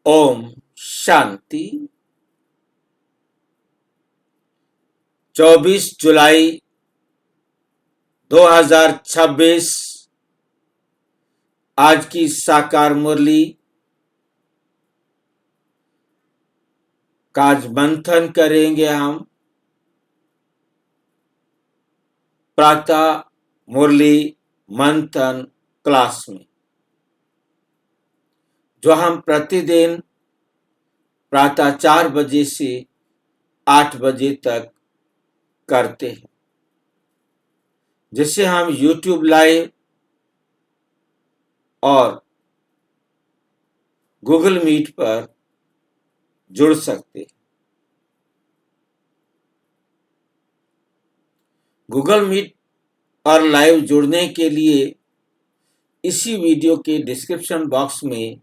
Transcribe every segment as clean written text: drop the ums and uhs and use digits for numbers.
ओम शांति। 24 जुलाई 2026 आज की साकार मुरली का आज मंथन करेंगे हम। प्रातः मुरली मंथन क्लास में जो हम प्रतिदिन प्रातः 4 बजे से 8 बजे तक करते हैं, जिसे हम YouTube लाइव और गूगल मीट पर जुड़ सकते हैं। गूगल मीट पर लाइव जुड़ने के लिए इसी वीडियो के डिस्क्रिप्शन बॉक्स में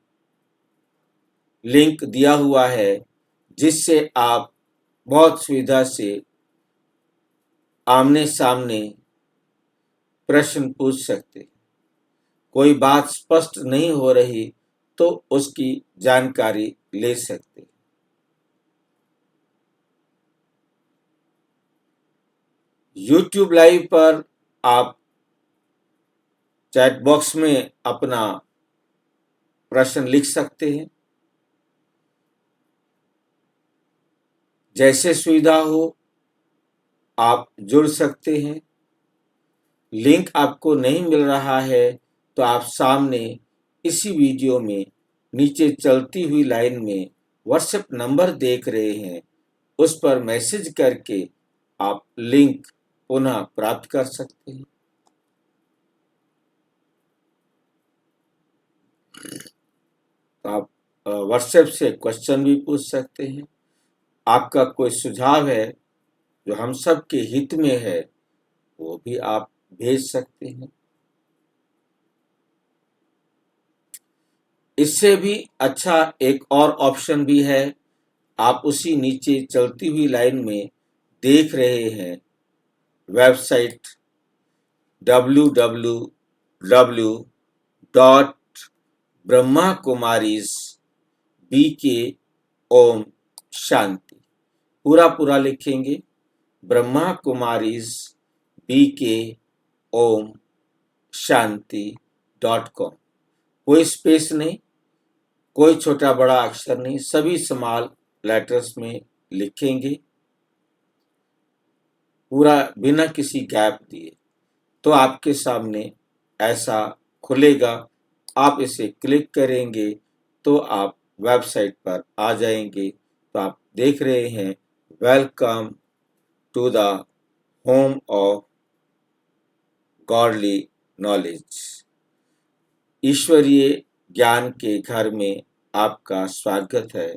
लिंक दिया हुआ है, जिससे आप बहुत सुविधा से आमने सामने प्रश्न पूछ सकते हैं। कोई बात स्पष्ट नहीं हो रही तो उसकी जानकारी ले सकते हैं। YouTube लाइव पर आप चैट बॉक्स में अपना प्रश्न लिख सकते हैं। जैसे सुविधा हो आप जुड़ सकते हैं। लिंक आपको नहीं मिल रहा है तो आप सामने इसी वीडियो में नीचे चलती हुई लाइन में व्हाट्सएप नंबर देख रहे हैं, उस पर मैसेज करके आप लिंक पुनः प्राप्त कर सकते हैं। आप व्हाट्सएप से क्वेश्चन भी पूछ सकते हैं। आपका कोई सुझाव है जो हम सब के हित में है, वो भी आप भेज सकते हैं। इससे भी अच्छा एक और ऑप्शन भी है। आप उसी नीचे चलती हुई लाइन में देख रहे हैं वेबसाइट www.brahmakumaris.bk ओम शांति। पूरा लिखेंगे brahmakumaris.bk ओम शांति.com। कोई स्पेस नहीं, कोई छोटा बड़ा अक्षर नहीं, सभी स्मॉल लेटर्स में लिखेंगे पूरा बिना किसी गैप दिए। तो आपके सामने ऐसा खुलेगा। आप इसे क्लिक करेंगे तो आप वेबसाइट पर आ जाएंगे। तो आप देख रहे हैं welcome to the home of godly knowledge. ईश्वरीय ज्ञान के घर में आपका स्वागत है।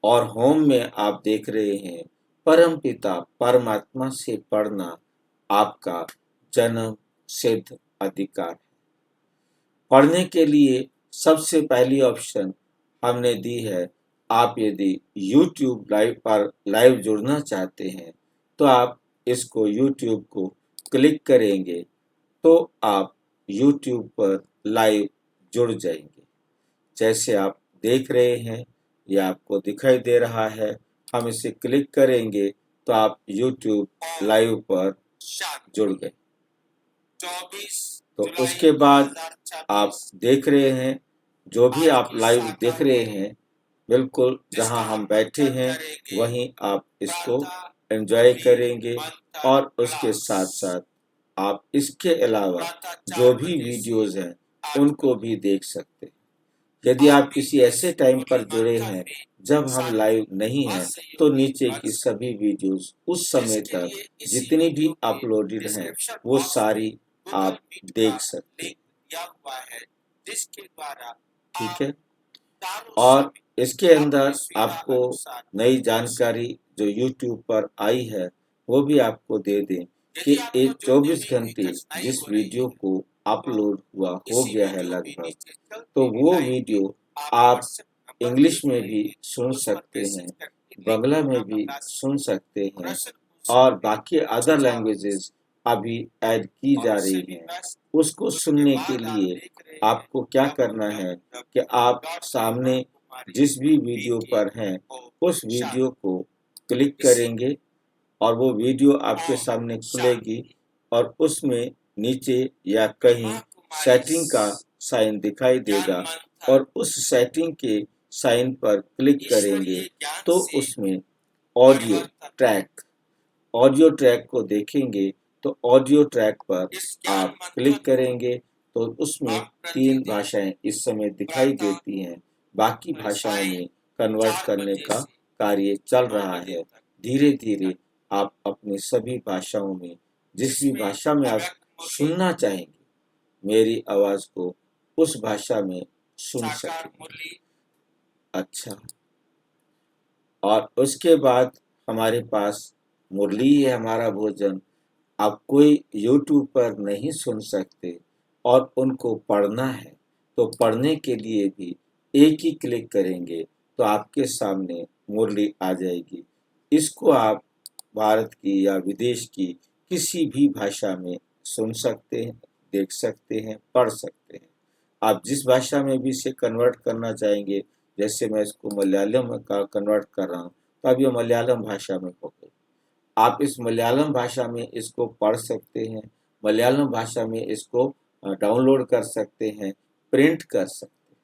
और होम में आप देख रहे हैं परमपिता परमात्मा से पढ़ना आपका जन्म सिद्ध अधिकार है। पढ़ने के लिए सबसे पहली ऑप्शन हमने दी है। आप यदि YouTube लाइव पर लाइव जुड़ना चाहते हैं तो आप इसको YouTube को क्लिक करेंगे तो आप YouTube पर लाइव जुड़ जाएंगे। जैसे आप देख रहे हैं ये आपको दिखाई दे रहा है। हम इसे क्लिक करेंगे तो आप YouTube लाइव पर जुड़ गए। तो उसके बाद आप देख रहे हैं जो भी आप लाइव देख रहे हैं, बिल्कुल जहां हम बैठे हैं वहीं आप इसको एंजॉय करेंगे। और उसके साथ साथ आप इसके अलावा जो भी वीडियोस हैं उनको भी देख सकते हैं। यदि आप किसी ऐसे टाइम पर जुड़े हैं जब हम लाइव नहीं हैं तो नीचे की सभी वीडियोस उस समय तक जितनी भी अपलोडेड हैं वो सारी आप देख सकते हैं। ठीक है। और इसके अंदर आपको नई जानकारी जो YouTube पर आई है वो भी आपको दे दें कि ये 24 घंटे जिस वीडियो को अपलोड हुआ हो गया है लगभग, तो वो वीडियो आप इंग्लिश में भी सुन सकते हैं, बांग्ला में भी सुन सकते हैं और बाकी अदर लैंग्वेजेस अभी ऐड की जा रही हैं। उसको सुनने के लिए आपको क्या करना है कि आप सामने जिस भी वीडियो पर हैं उस वीडियो को क्लिक करेंगे और वो वीडियो आपके सामने खुलेगी और उसमें नीचे या कहीं सेटिंग का साइन दिखाई देगा और उस सेटिंग के साइन पर क्लिक करेंगे तो उसमें ऑडियो ट्रैक ऑडियो ट्रैक को देखेंगे तो ऑडियो ट्रैक पर आप क्लिक करेंगे तो उसमें 3 भाषाएं इस समय दिखाई देती हैं। बाकी भाषाओं में कन्वर्ट करने का कार्य चल रहा है। धीरे-धीरे आप अपनी सभी भाषाओं में जिस भी भाषा में आप सुनना चाहेंगे, मेरी आवाज़ को उस भाषा में सुन सकेंगे। अच्छा, और उसके बाद हमारे पास मुरली है हमारा भोजन। आप कोई यूट्यूब पर नहीं सुन सकते और उनको पढ़ना है तो पढ़ने के लिए भी एक ही क्लिक करेंगे तो आपके सामने मुरली आ जाएगी। इसको आप भारत की या विदेश की किसी भी भाषा में सुन सकते हैं, देख सकते हैं, पढ़ सकते हैं। आप जिस भाषा में भी इसे कन्वर्ट करना चाहेंगे, जैसे मैं इसको मलयालम में का कन्वर्ट कर रहा हूँ तो अब ये मलयालम भाषा में हो गई। आप इस मलयालम भाषा में इसको पढ़ सकते हैं, मलयालम भाषा में इसको डाउनलोड कर सकते हैं, प्रिंट कर सकते हैं।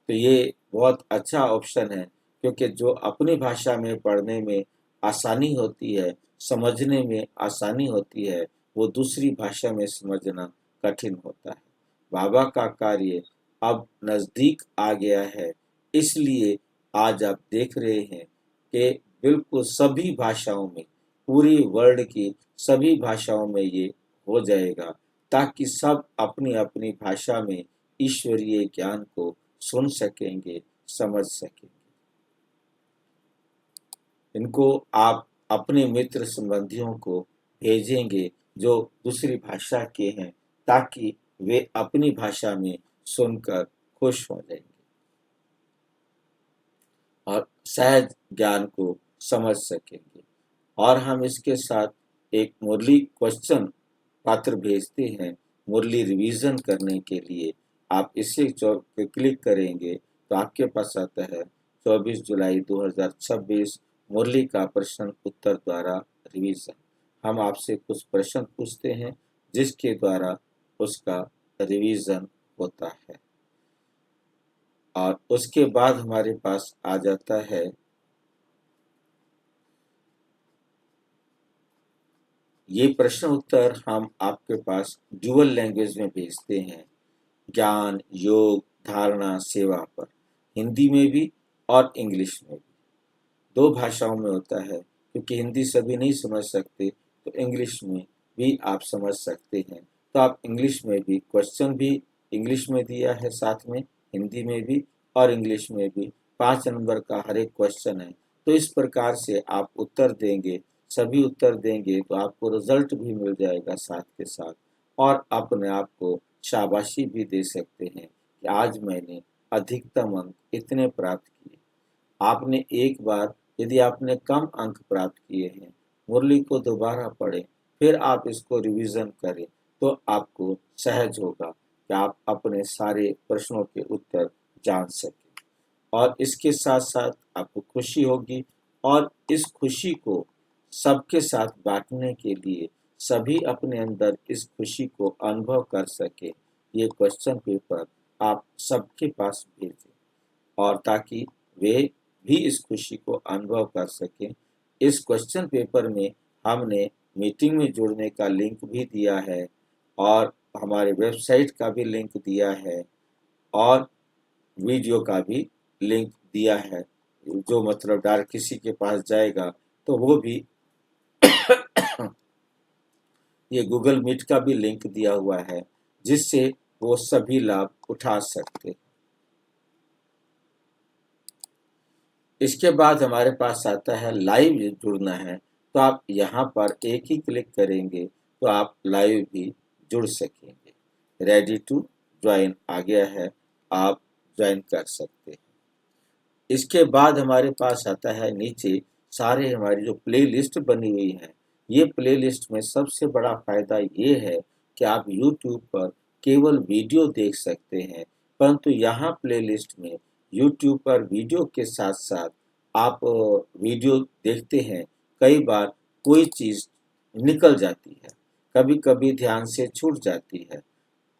तो ये बहुत अच्छा ऑप्शन है क्योंकि जो अपनी भाषा में पढ़ने में आसानी होती है, समझने में आसानी होती है, वो दूसरी भाषा में समझना कठिन होता है। बाबा का कार्य अब नज़दीक आ गया है, इसलिए आज आप देख रहे हैं कि बिल्कुल सभी भाषाओं में, पूरी वर्ल्ड की सभी भाषाओं में ये हो जाएगा ताकि सब अपनी-अपनी भाषा में ईश्वरीय ज्ञान को सुन सकेंगे, समझ सकेंगे। इनको आप अपने मित्र संबंधियों को भेजेंगे जो दूसरी भाषा के हैं ताकि वे अपनी भाषा में सुनकर खुश हो जाएंगे और सहज ज्ञान को समझ सकेंगे। और हम इसके साथ एक मुरली क्वेश्चन पात्र भेजते हैं मुरली रिवीजन करने के लिए। आप इसे क्लिक करेंगे तो आपके पास आता है 24 जुलाई 2026 मुरली का प्रश्न उत्तर द्वारा रिवीजन। हम आपसे कुछ प्रश्न पूछते हैं जिसके द्वारा उसका रिवीजन होता है और उसके बाद हमारे पास आ जाता है ये प्रश्न उत्तर हम आपके पास ड्यूअल लैंग्वेज में भेजते हैं, ज्ञान, योग, धारणा, सेवा पर, हिंदी में भी और इंग्लिश में भी। 2 भाषाओं में होता है क्योंकि हिंदी सभी नहीं समझ सकते तो इंग्लिश में भी आप समझ सकते हैं। तो आप इंग्लिश में भी क्वेश्चन भी इंग्लिश में दिया है, साथ में हिंदी में भी और इंग्लिश में भी 5 नंबर का हर एक क्वेश्चन है। तो इस प्रकार से आप उत्तर देंगे, सभी उत्तर देंगे तो आपको रिजल्ट भी मिल जाएगा साथ के साथ और अपने आप को शाबाशी भी दे सकते हैं कि आज मैंने अधिकतम अंक इतने प्राप्त किए। आपने एक बार यदि आपने कम अंक प्राप्त किए हैं, मुरली को दोबारा पढ़ें, फिर आप इसको रिवीजन करें तो आपको सहज होगा कि आप अपने सारे प्रश्नों के उत्तर जान सकें और इसके साथ-साथ आपको खुशी होगी और इस खुशी को सबके साथ बाँटने के लिए सभी अपने अंदर इस खुशी को अनुभव कर सकें, ये क्वेश्चन पेपर आप सबके पास भेजें और ताकि वे भी इस खुशी को अनुभव कर सकें। इस क्वेश्चन पेपर में हमने मीटिंग में जुड़ने का लिंक भी दिया है और हमारे वेबसाइट का भी लिंक दिया है और वीडियो का भी लिंक दिया है, जो मतलब डायरेक्ट किसी के पास जाएगा तो वो भी ये गूगल मीट का भी लिंक दिया हुआ है जिससे वो सभी लाभ उठा सकते। इसके बाद हमारे पास आता है लाइव जुड़ना है तो आप यहाँ पर एक ही क्लिक करेंगे तो आप लाइव भी जुड़ सकेंगे। रेडी टू ज्वाइन आ गया है, आप ज्वाइन कर सकते हैं। इसके बाद हमारे पास आता है नीचे सारे हमारी जो प्लेलिस्ट बनी हुई है। ये प्लेलिस्ट में सबसे बड़ा फ़ायदा ये है कि आप यूट्यूब पर केवल वीडियो देख सकते हैं, परंतु यहाँ प्लेलिस्ट में यूट्यूब पर वीडियो के साथ साथ आप वीडियो देखते हैं, कई बार कोई चीज़ निकल जाती है, कभी-कभी ध्यान से छूट जाती है,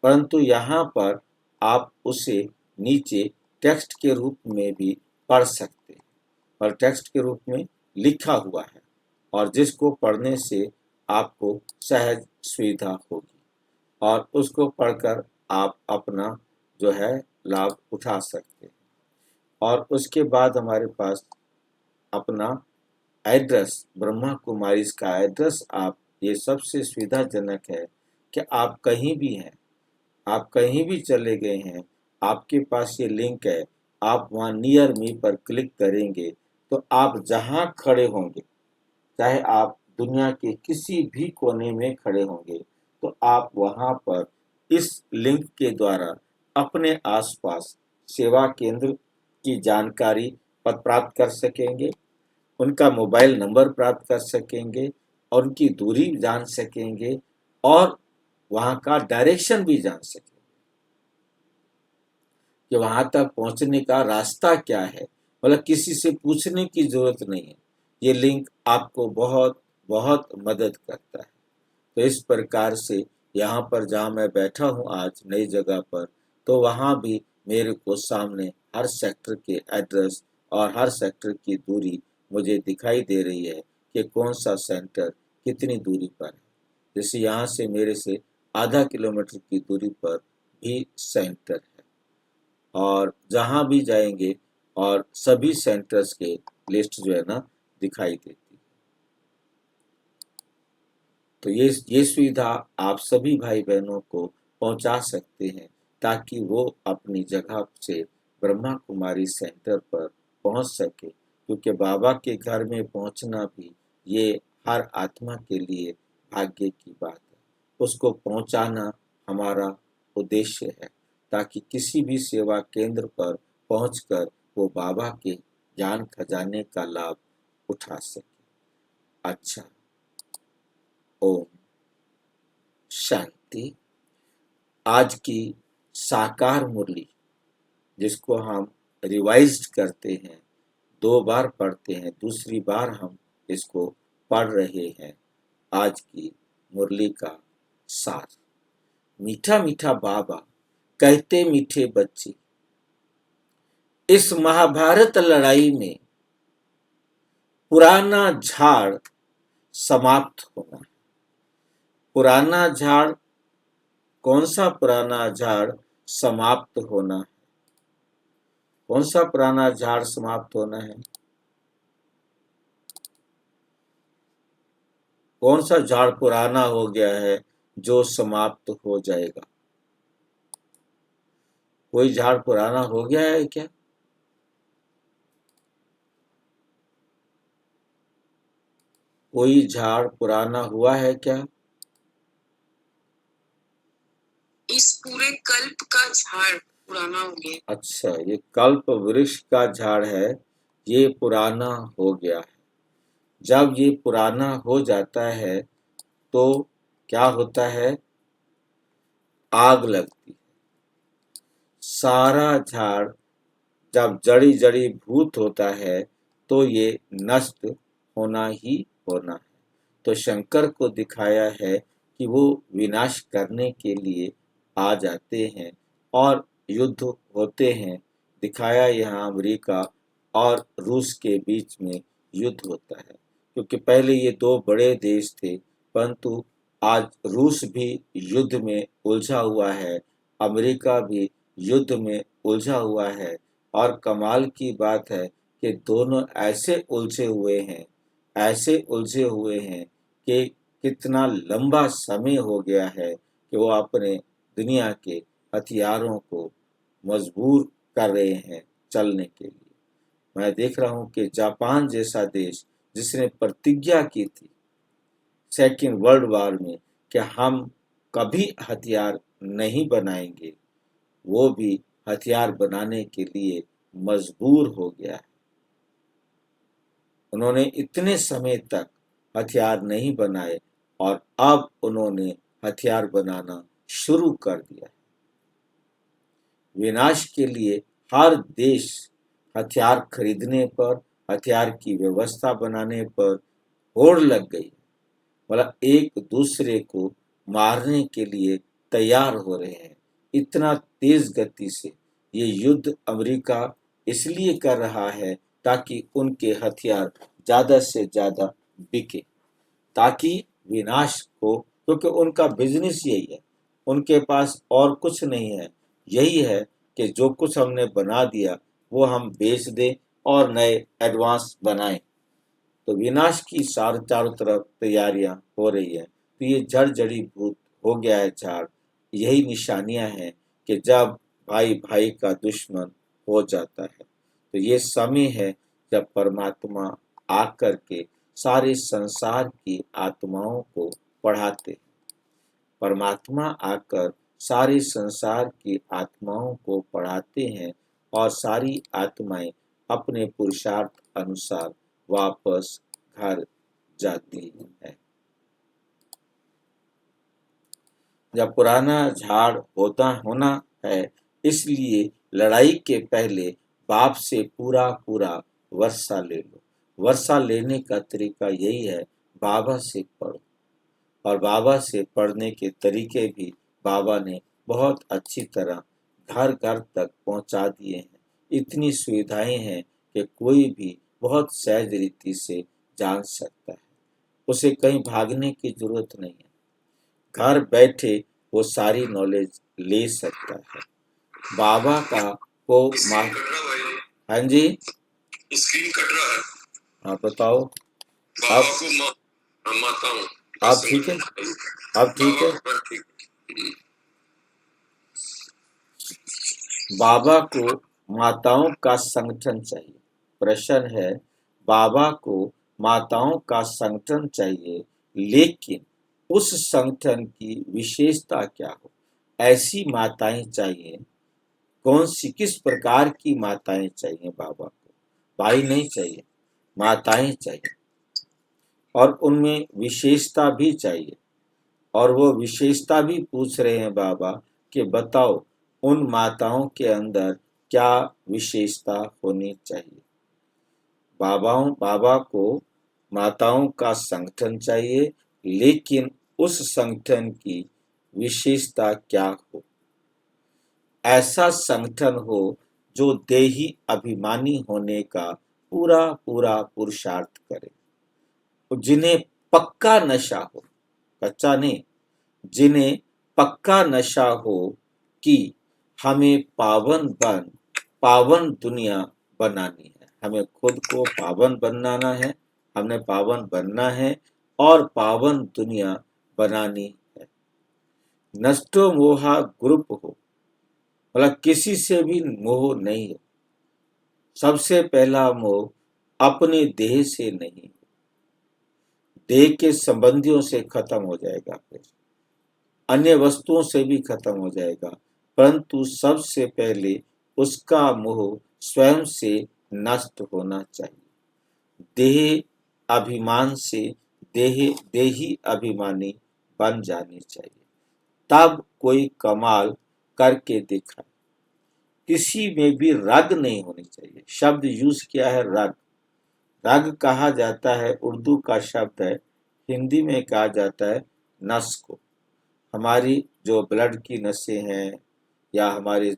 परंतु यहाँ पर आप उसे नीचे टेक्स्ट के रूप में भी पढ़ सकते हैं और टेक्स्ट के रूप में लिखा हुआ है और जिसको पढ़ने से आपको सहज सुविधा होगी और उसको पढ़कर आप अपना जो है लाभ उठा सकते हैं। और उसके बाद हमारे पास अपना एड्रेस, ब्रह्मा कुमारीज़ का एड्रेस, आप ये सबसे सुविधाजनक है कि आप कहीं भी हैं, आप कहीं भी चले गए हैं, आपके पास ये लिंक है, आप वहाँ नियर मी पर क्लिक करेंगे तो आप जहाँ खड़े होंगे, चाहे आप दुनिया के किसी भी कोने में खड़े होंगे, तो आप वहाँ पर इस लिंक के द्वारा अपने आसपास सेवा केंद्र की जानकारी प्राप्त कर सकेंगे, उनका मोबाइल नंबर प्राप्त कर सकेंगे और उनकी दूरी जान सकेंगे और वहाँ का डायरेक्शन भी जान सकेंगे कि वहाँ तक पहुँचने का रास्ता क्या है। मतलब किसी से पूछने की ज़रूरत नहीं है। ये लिंक आपको बहुत बहुत मदद करता है। तो इस प्रकार से यहाँ पर जहाँ मैं बैठा हूँ आज नई जगह पर, तो वहाँ भी मेरे को सामने हर सेक्टर के एड्रेस और हर सेक्टर की दूरी मुझे दिखाई दे रही है कि कौन सा सेंटर कितनी दूरी पर है। जैसे यहाँ से मेरे से आधा किलोमीटर की दूरी पर भी सेंटर है और जहाँ भी जाएंगे और सभी सेंटर्स के लिस्ट जो है ना दिखाई देती है। तो ये सुविधा आप सभी भाई बहनों को पहुंचा सकते हैं ताकि वो अपनी जगह से ब्रह्मा कुमारी सेंटर पर पहुंच सके, क्योंकि बाबा के घर में पहुंचना भी ये हर आत्मा के लिए भाग्य की बात है। उसको पहुंचाना हमारा उद्देश्य है ताकि किसी भी सेवा केंद्र पर पहुंचकर वो बाबा के ज्ञान खजाने का लाभ उठा सके। अच्छा, ओम शांति। आज की साकार मुरली, जिसको हम रिवाइज्ड करते हैं, 2 बार पढ़ते हैं, दूसरी बार हम इसको पढ़ रहे हैं। आज की मुरली का सार। मीठा मीठा बाबा कहते मीठे बच्चे, इस महाभारत लड़ाई में पुराना झाड़ समाप्त होना है। पुराना झाड़, कौन सा पुराना झाड़ समाप्त होना है? कौन सा पुराना झाड़ समाप्त होना है? कौन सा झाड़ पुराना हो गया है जो समाप्त हो जाएगा? कोई झाड़ पुराना हो गया है क्या? कोई झाड़ पुराना हुआ है क्या? इस पूरे कल्प का झाड़ पुराना हो गया। अच्छा, ये कल्प वृक्ष का झाड़ है, ये पुराना हो गया है। जब ये पुराना हो जाता है तो क्या होता है? आग लगती है। सारा झाड़ जब जड़ी जड़ी भूत होता है तो ये नष्ट होना ही होना है। तो शंकर को दिखाया है कि वो विनाश करने के लिए आ जाते हैं और युद्ध होते हैं। दिखाया यहाँ अमेरिका और रूस के बीच में युद्ध होता है, क्योंकि पहले ये 2 बड़े देश थे, परंतु आज रूस भी युद्ध में उलझा हुआ है, अमेरिका भी युद्ध में उलझा हुआ है। और कमाल की बात है कि दोनों ऐसे उलझे हुए हैं, ऐसे उलझे हुए हैं कि कितना लंबा समय हो गया है कि वो अपने दुनिया के हथियारों को मजबूर कर रहे हैं चलने के लिए। मैं देख रहा हूँ कि जापान जैसा देश, जिसने प्रतिज्ञा की थी सेकेंड वर्ल्ड वॉर में कि हम कभी हथियार नहीं बनाएंगे, वो भी हथियार बनाने के लिए मजबूर हो गया है। उन्होंने इतने समय तक हथियार नहीं बनाए और अब उन्होंने हथियार बनाना शुरू कर दिया है। विनाश के लिए हर देश हथियार खरीदने पर, हथियार की व्यवस्था बनाने पर होड़ लग गई। मतलब एक दूसरे को मारने के लिए तैयार हो रहे हैं। इतना तेज गति से ये युद्ध अमेरिका इसलिए कर रहा है ताकि उनके हथियार ज्यादा से ज्यादा बिके, ताकि विनाश हो, क्योंकि उनका बिजनेस यही है। उनके पास और कुछ नहीं है। यही है कि जो कुछ हमने बना दिया वो हम बेच दें और नए एडवांस बनाएं। तो विनाश की चारों तरफ तैयारियां हो रही है। तो ये जड़ जड़ी भूत हो गया है झाड़। यही निशानियां हैं कि जब भाई भाई का दुश्मन हो जाता है। तो ये समय है जब परमात्मा आकर के सारे संसार की आत्माओं को पढ़ाते हैं। परमात्मा आकर सारे संसार की आत्माओं को पढ़ाते हैं और सारी आत्माएं अपने पुरुषार्थ अनुसार वापस घर जाती है। जब पुराना झाड़ होना है, इसलिए लड़ाई के पहले बाप से पूरा पूरा वर्षा ले लो। वर्षा लेने का तरीका यही है, बाबा से पढ़ो। और बाबा से पढ़ने के तरीके भी बाबा ने बहुत अच्छी तरह घर घर तक पहुंचा दिए हैं। इतनी सुविधाएं हैं कि कोई भी बहुत सहज रीति से जान सकता है। उसे कहीं भागने की जरूरत नहीं है। घर बैठे वो सारी नॉलेज ले सकता है। बाबा का को मा हाँ जी, स्क्रीन कट रहा है। हाँ बताओ। बाबा अब को माताओं अब ठीक है, अब ठीक है। बाबा को माताओं का संगठन चाहिए। प्रश्न है, बाबा को माताओं का संगठन चाहिए, लेकिन उस संगठन की विशेषता क्या हो? ऐसी माताएं चाहिए। कौन सी, किस प्रकार की माताएं चाहिए बाबा को? भाई नहीं चाहिए, माताएं चाहिए। और उनमें विशेषता भी चाहिए। और वो विशेषता भी पूछ रहे हैं बाबा कि बताओ उन माताओं के अंदर क्या विशेषता होनी चाहिए। बाबा को माताओं का संगठन चाहिए, लेकिन उस संगठन की विशेषता क्या हो? ऐसा संगठन हो जो देही अभिमानी होने का पूरा पूरा पुरुषार्थ करे, जिन्हें पक्का नशा हो, कच्चा नहीं, जिन्हें पक्का नशा हो कि हमें पावन दुनिया बनानी है। हमें खुद को पावन बनाना है, हमने पावन बनना है और पावन दुनिया बनानी है। नष्टो मोहा ग्रुप हो, मतलब किसी से भी मोह नहीं हो। सबसे पहला मोह अपने देह से नहीं, देह के संबंधियों से खत्म हो जाएगा, फिर अन्य वस्तुओं से भी खत्म हो जाएगा, परंतु सबसे पहले उसका मोह स्वयं से नष्ट होना चाहिए। देह अभिमान से देही अभिमानी बन जानी चाहिए, तब कोई कमाल करके दिखाए। किसी में भी रग नहीं होनी चाहिए। शब्द यूज किया है रग। रग कहा जाता है, उर्दू का शब्द है, हिंदी में कहा जाता है नस को। हमारी जो ब्लड की नसें हैं या हमारे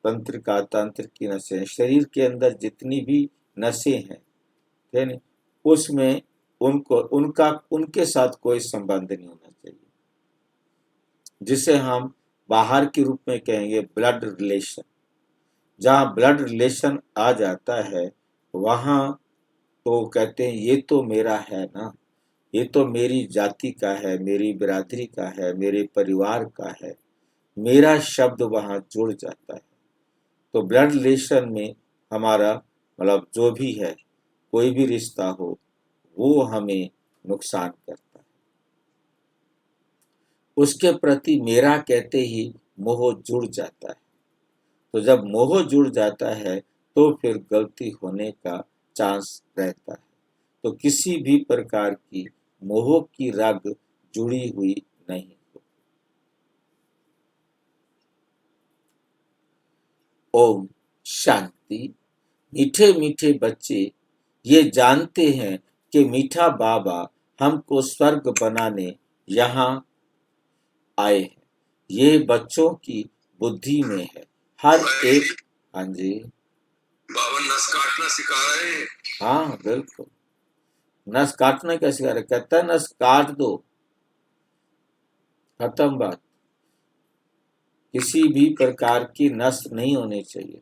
तंत्र की नसें हैं, शरीर के अंदर जितनी भी नसें हैं, है नहीं, उसमें उनके साथ कोई संबंध नहीं होना चाहिए, जिसे हम बाहर के रूप में कहेंगे ब्लड रिलेशन। जहाँ ब्लड रिलेशन आ जाता है वहाँ तो कहते हैं ये तो मेरा है ना, ये तो मेरी जाति का है, मेरी बिरादरी का है, मेरे परिवार का है। मेरा शब्द वहाँ जुड़ जाता है। तो ब्लड रिलेशन में हमारा मतलब जो भी है, कोई भी रिश्ता हो, वो हमें नुकसान करता है। उसके प्रति मेरा कहते ही मोह जुड़ जाता है। तो जब मोह जुड़ जाता है तो फिर गलती होने का चांस रहता है। तो किसी भी प्रकार की मोह की रग जुड़ी हुई नहीं हो। ओम शांति। मीठे मीठे बच्चे ये जानते हैं कि मीठा बाबा हमको स्वर्ग बनाने यहाँ आए हैं। ये बच्चों की बुद्धि में है। हर एक। हाँ जी। बाबा नस काटना सिखा रहे हैं। हाँ बिल्कुल, नस काटना क्या सिखा रहे? कहता है नस काट दो, खत्म बात। किसी भी प्रकार की नस नहीं होनी चाहिए।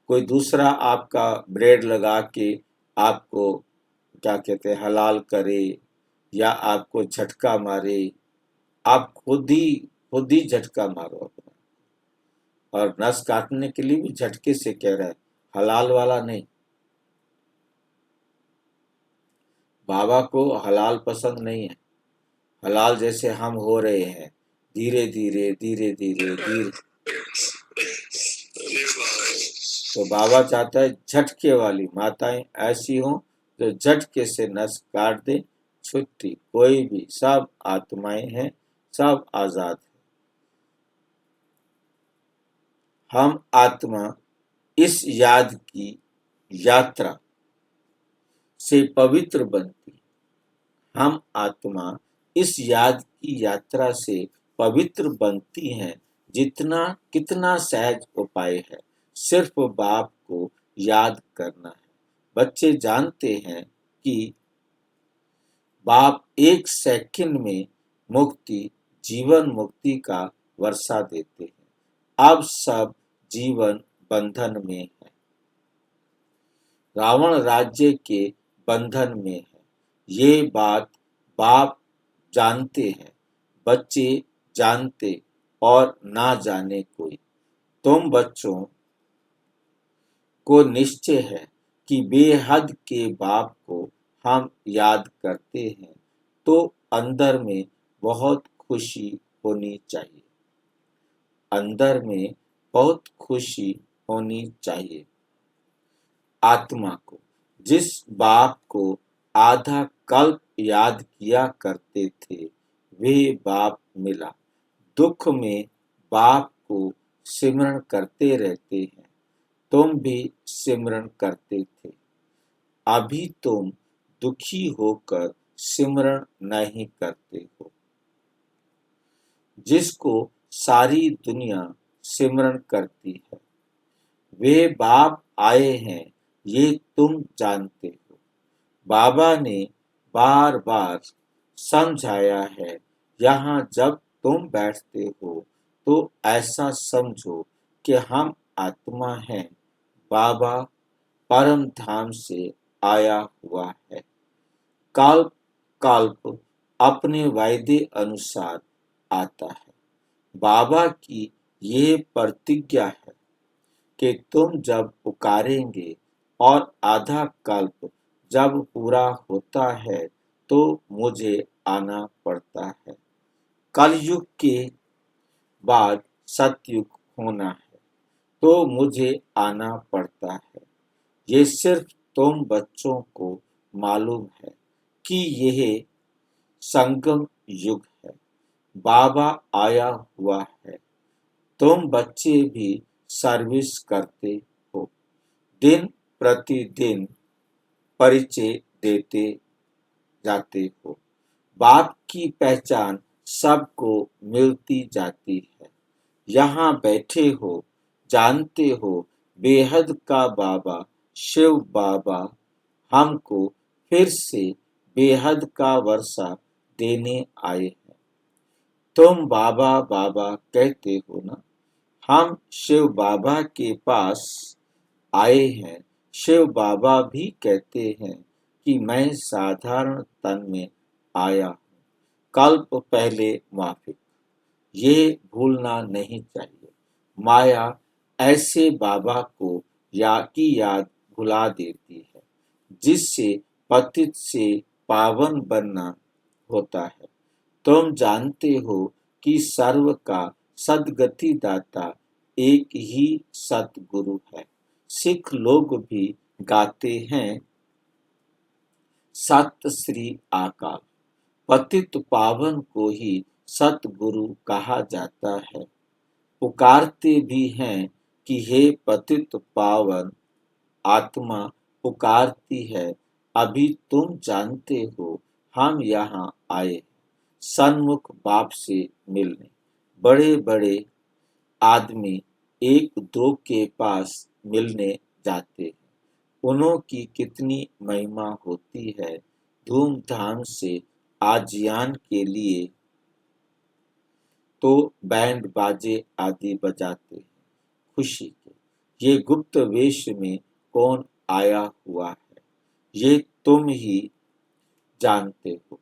कोई दूसरा आपका ब्रेड लगा के आपको क्या कहते हैं हलाल करे या आपको झटका मारे, आप खुद ही झटका मारो अपना। और नस काटने के लिए भी झटके से कह रहा है, हलाल वाला नहीं। बाबा को हलाल पसंद नहीं है। हलाल जैसे हम हो रहे हैं, धीरे धीरे धीरे धीरे धीरे। तो बाबा चाहता है झटके वाली माताएं ऐसी हों जो झटके से नस काट दे, छुट्टी। कोई भी, सब आत्माएं हैं, सब आजाद हैं। हम आत्मा इस याद की यात्रा से पवित्र बनती। हम आत्मा इस याद की यात्रा से पवित्र बनती हैं। जितना कितना सहज उपाय है, सिर्फ बाप को याद करना है। बच्चे जानते हैं कि बाप एक सेकंड में मुक्ति, जीवन मुक्ति का वर्षा देते हैं। अब सब जीवन बंधन में है, रावण राज्य के बंधन में है। ये बात बाप जानते हैं, बच्चे जानते और ना जाने कोई। तुम बच्चों को निश्चय है कि बेहद के बाप को हम याद करते हैं तो अंदर में बहुत खुशी होनी चाहिए। अंदर में बहुत खुशी होनी चाहिए। आत्मा को जिस बाप को आधा कल्प याद किया करते थे, वे बाप मिला। दुख में बाप को सिमरण करते रहते हैं। तुम भी सिमरण करते थे। अभी तुम दुखी होकर सिमरण नहीं करते हो। जिसको सारी दुनिया सिमरण करती है, वे बाप आए हैं, ये तुम जानते हो। बाबा ने बार बार समझाया है। यहाँ जब तुम बैठते हो तो ऐसा समझो कि हम आत्मा हैं। बाबा परम धाम से आया हुआ है। कल्प कल्प अपने वायदे अनुसार आता है। बाबा की ये प्रतिज्ञा है कि तुम जब पुकारेंगे और आधा कल्प जब पूरा होता है तो मुझे आना पड़ता है। कलयुग के बाद सतयुग होना है तो मुझे आना पड़ता है। ये सिर्फ तुम बच्चों को मालूम है कि यह संगम युग है। बाबा आया हुआ है। तुम बच्चे भी सर्विस करते हो, दिन प्रतिदिन परिचय देते जाते हो। बाप की पहचान सबको मिलती जाती है। यहाँ बैठे हो, जानते हो बेहद का बाबा शिव बाबा हमको फिर से बेहद का वर्षा देने आए हैं। तुम बाबा बाबा कहते हो ना, हम शिव बाबा के पास आए हैं। शिव बाबा भी कहते हैं कि मैं साधारण तन में आया हूँ, कल्प पहले माफिक। ये भूलना नहीं चाहिए। माया ऐसे बाबा को की याद भुला देती है, जिससे पतित से पावन बनना होता है। तुम जानते हो कि सर्व का सद्गति दाता एक ही सतगुरु है। सिख लोग भी गाते हैं सत श्री अकाल। पतित पावन को ही सतगुरु कहा जाता है। पुकारते भी हैं कि हे पतित पावन आत्मा पुकारती है, अभी तुम जानते हो हम यहाँ आए सन्मुख बाप से मिलने। बड़े बड़े आदमी एक दो के पास मिलने जाते हैं, उन्हों की कितनी महिमा होती है। धूमधाम से आजियान के लिए तो बैंड बाजे आदि बजाते हैं खुशी के। ये गुप्त वेश में कौन आया हुआ है, ये तुम ही जानते हो।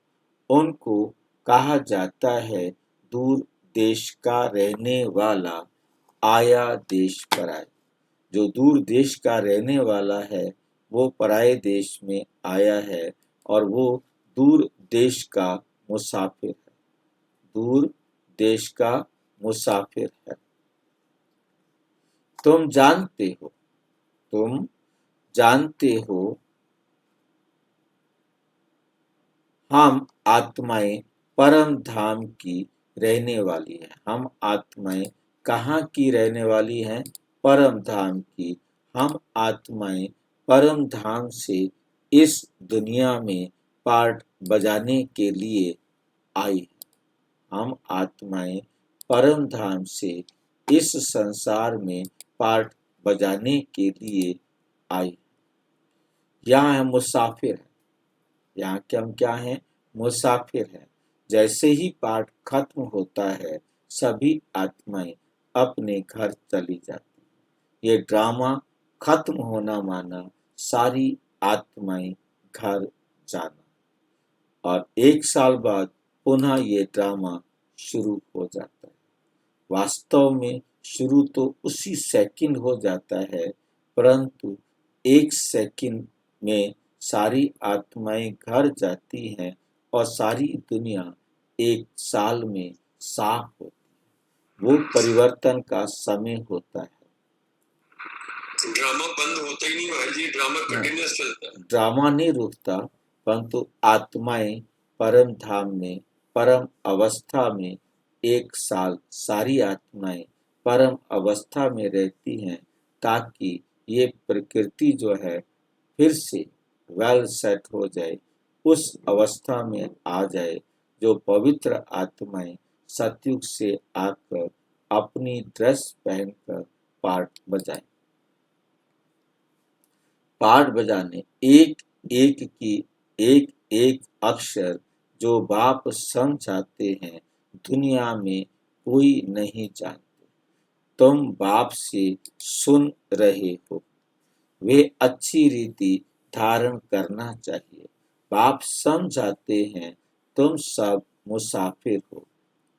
उनको कहा जाता है दूर देश का रहने वाला, आया देश पराए। जो दूर देश का रहने वाला है वो पराए देश में आया है, और वो दूर देश का मुसाफिर है। दूर देश का मुसाफिर है। तुम जानते हो हम आत्माएं परम धाम की रहने वाली हैं। हम आत्माएं कहाँ की रहने वाली हैं? परम धाम की। हम आत्माएं परम धाम से इस दुनिया में पार्ट बजाने के लिए आई हैं। हम आत्माएं परम धाम से इस संसार में पार्ट बजाने के लिए आई। यहाँ है मुसाफिर है। यहाँ के हम क्या हैं? मुसाफिर हैं। जैसे ही पाठ खत्म होता है सभी आत्माएं अपने घर चली जाती हैं। ये ड्रामा खत्म होना माना सारी आत्माएं घर जाना, और 1 साल बाद पुनः ये ड्रामा शुरू हो जाता है। वास्तव में शुरू तो उसी सेकंड हो जाता है, परंतु 1 सेकंड में सारी आत्माएं घर जाती हैं और सारी दुनिया 1 साल में साफ होती है। वो परिवर्तन का समय होता है। ड्रामा बंद होता ही नहीं भाई जी, ड्रामा कंटिन्यूअस चलता है। ड्रामा नहीं रुकता, परंतु आत्माएं परम धाम में परम अवस्था में 1 साल सारी आत्माएं परम अवस्था में रहती हैं, ताकि ये प्रकृति जो है फिर से वेल सेट हो जाए, उस अवस्था में आ जाए जो पवित्र आत्माएं सतयुग से आकर अपनी ड्रेस पहनकर पार्ट बजाएं। पार्ट बजाने एक एक अक्षर जो बाप समझाते हैं दुनिया में कोई नहीं जानते। तुम बाप से सुन रहे हो, वे अच्छी रीति धारण करना चाहिए। बाप समझाते हैं तुम सब मुसाफिर हो।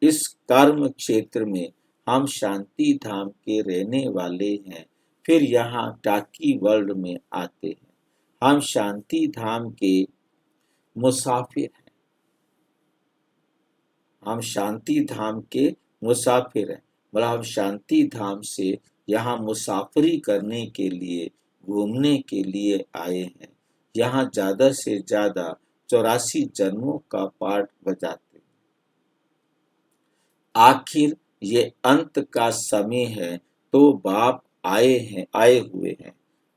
इस कर्म क्षेत्र में हम शांति धाम के रहने वाले हैं, फिर यहाँ टाकी वर्ल्ड में आते हैं। हम शांति धाम के मुसाफिर हैं। हम शांति धाम के मुसाफिर हैं, मतलब हम शांति धाम से यहाँ मुसाफरी करने के लिए, घूमने के लिए आए हैं। यहाँ ज्यादा से ज्यादा 84 जन्मों का पाठ बजाते हैं। आखिर ये अंत का समय है, तो बाप आए हुए हैं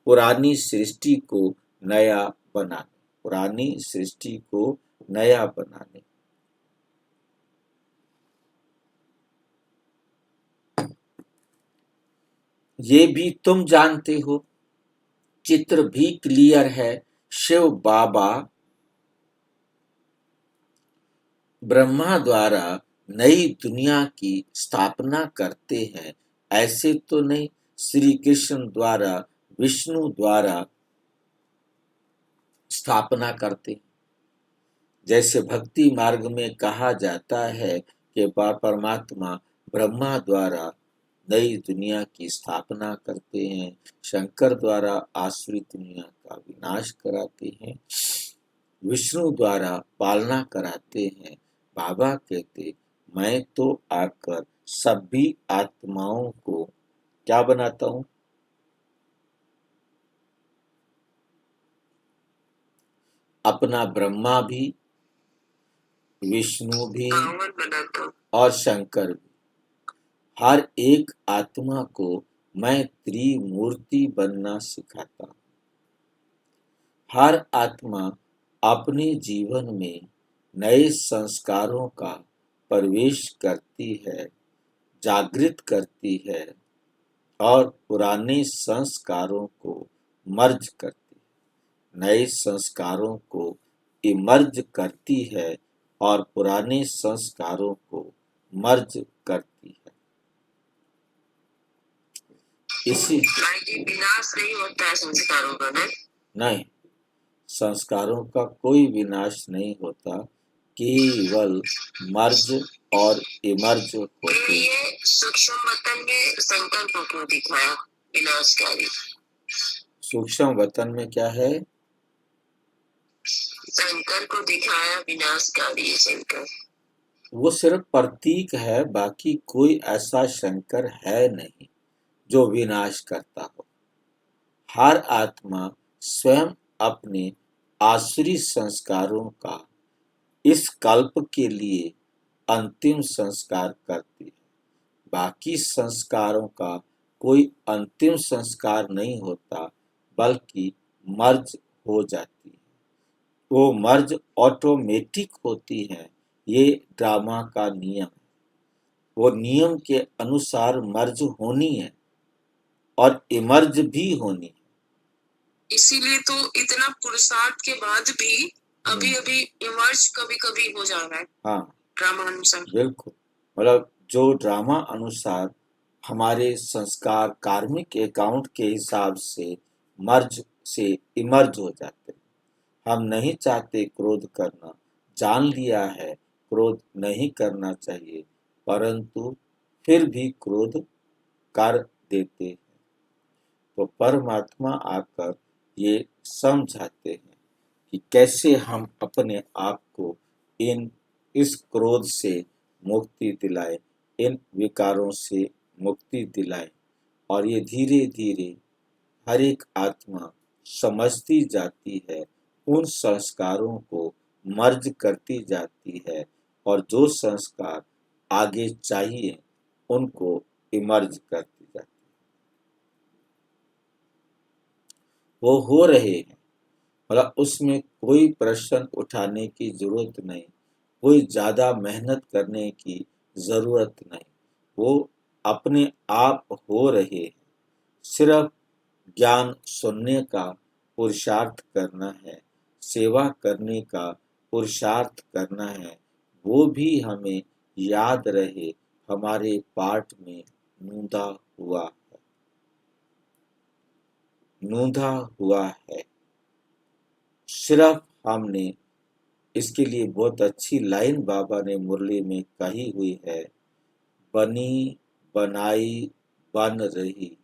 पुरानी सृष्टि को नया बनाने, पुरानी सृष्टि को नया बनाने। ये भी तुम जानते हो, चित्र भी क्लियर है। शिव बाबा ब्रह्मा द्वारा नई दुनिया की स्थापना करते हैं, ऐसे तो नहीं श्री कृष्ण द्वारा, विष्णु द्वारा स्थापना करते। जैसे भक्ति मार्ग में कहा जाता है कि परमात्मा ब्रह्मा द्वारा नई दुनिया की स्थापना करते हैं, शंकर द्वारा आसुरी दुनिया का विनाश कराते हैं, विष्णु द्वारा पालना कराते हैं। बाबा कहते मैं तो आकर सभी आत्माओं को क्या बनाता हूँ? अपना ब्रह्मा भी, विष्णु भी पावन बनाता हूँ। और शंकर भी। हर एक आत्मा को मैं त्रिमूर्ति बनना सिखाता हूँ। हर आत्मा अपने जीवन में नए संस्कारों का प्रवेश करती है, जागृत करती है और पुराने संस्कारों को मर्ज करती है। नए संस्कारों को इमर्ज करती है और पुराने संस्कारों को मर्ज करती है। इसी विनाश नहीं होता है संस्कारों का ना। नहीं, संस्कारों का कोई विनाश नहीं होता, केवल मर्ज और इमर्ज होते। ये सूक्ष्म वतन में संकल्प को दिखाया विनाशकारी। सूक्ष्म वतन में क्या है? शंकर को दिखाया विनाशकारी शंकर। वो सिर्फ प्रतीक है, बाकी कोई ऐसा शंकर है नहीं जो विनाश करता हो। हर आत्मा स्वयं अपने आसुरी संस्कारों का इस कल्प के लिए अंतिम संस्कार करती है। बाकी संस्कारों का कोई अंतिम संस्कार नहीं होता, बल्कि मर्ज हो जाती है। वो मर्ज ऑटोमेटिक होती है। ये ड्रामा का नियम है। वो नियम के अनुसार मर्ज होनी है और इमर्ज भी होनी है। इसीलिए तो इतना पुरुषार्थ के बाद भी अभी अभी इमर्ज कभी कभी हो जा रहा है। हाँ, ड्रामा अनुसार बिल्कुल। मतलब जो ड्रामा अनुसार हमारे संस्कार कार्मिक अकाउंट के हिसाब से मर्ज से इमर्ज हो जाते हैं। हम नहीं चाहते क्रोध करना, जान लिया है क्रोध नहीं करना चाहिए, परंतु फिर भी क्रोध कर देते हैं। तो परमात्मा आकर ये समझाते हैं कि कैसे हम अपने आप को इस क्रोध से मुक्ति दिलाएं, इन विकारों से मुक्ति दिलाएं। और ये धीरे धीरे हर एक आत्मा समझती जाती है, उन संस्कारों को मर्ज करती जाती है और जो संस्कार आगे चाहिए उनको इमर्ज करती जाती है। वो हो रहे हैं, मतलब उसमें कोई प्रश्न उठाने की जरूरत नहीं, कोई ज्यादा मेहनत करने की जरूरत नहीं। वो अपने आप हो रहे हैं। सिर्फ ज्ञान सुनने का पुरुषार्थ करना है, सेवा करने का पुरुषार्थ करना है। वो भी हमें याद रहे, हमारे पाठ में नूंदा हुआ है, नूंदा हुआ है। सिर्फ हमने इसके लिए बहुत अच्छी लाइन बाबा ने मुरली में कही हुई है, बनी बनाई बन रही,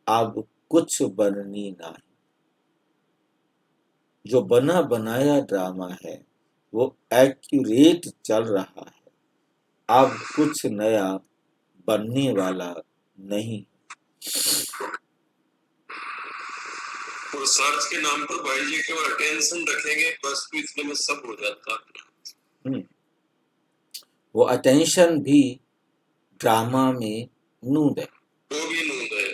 अब कुछ बननी नहीं। जो बना बनाया ड्रामा है वो एक्यूरेट चल रहा है, अब कुछ नया बनने वाला नहीं। पुरुषार्थ के नाम पर भाई जी केवल अटेंशन रखेंगे बस, तो इतने में सब हो जाता है। वो अटेंशन भी ड्रामा में नूंद है, वो भी नूंद है।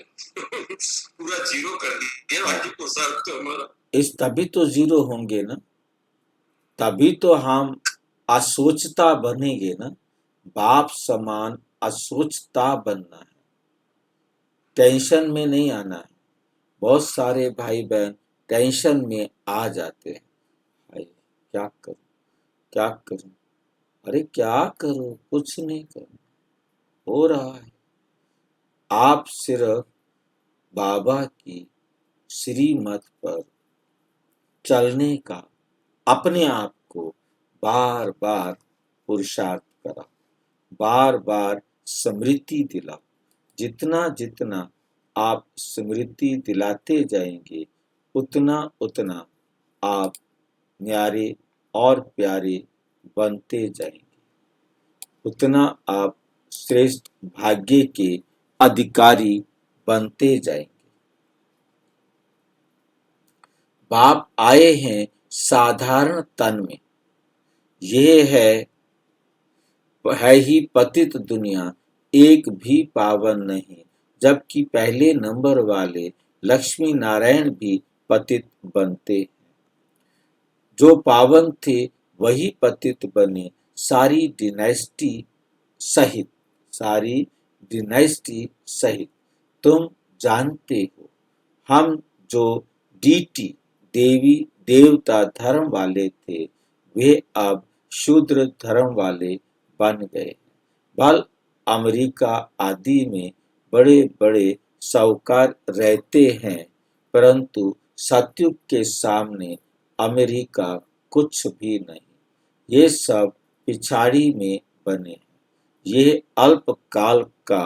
पूरा जीरो कर दिया भाई जी पुरुषार्थ तो हमारा। इस तभी तो जीरो होंगे ना, तभी तो हम असोचता बनेंगे ना। बाप समान असोचता बनना है, टेंशन में नहीं आना है। बहुत सारे भाई बहन टेंशन में आ जाते हैं, भाई क्या करूं क्या करूं, अरे क्या करूं, कुछ नहीं करूं, हो रहा है। आप सिर्फ बाबा की श्रीमत पर चलने का अपने आप को बार बार पुरुषार्थ करा, बार बार स्मृति दिला। जितना जितना आप स्मृति दिलाते जाएंगे, उतना उतना आप न्यारे और प्यारे बनते जाएंगे, उतना आप श्रेष्ठ भाग्य के अधिकारी बनते जाएंगे। बाप आए हैं साधारण तन में, यह है ही पतित दुनिया, एक भी पावन नहीं, जबकि पहले नंबर वाले लक्ष्मी नारायण भी पतित बनते हैं। जो पावन थे वही पतित बने, सारी डिनाइस्टी सहित। तुम जानते हो, हम जो डीटी देवी देवता धर्म वाले थे वे अब शूद्र धर्म वाले बन गए। भल अमेरिका आदि में बड़े बड़े साहूकार रहते हैं, परंतु सतयुग के सामने अमेरिका कुछ भी नहीं। ये सब पिछाड़ी में बने हैं। ये अल्पकाल का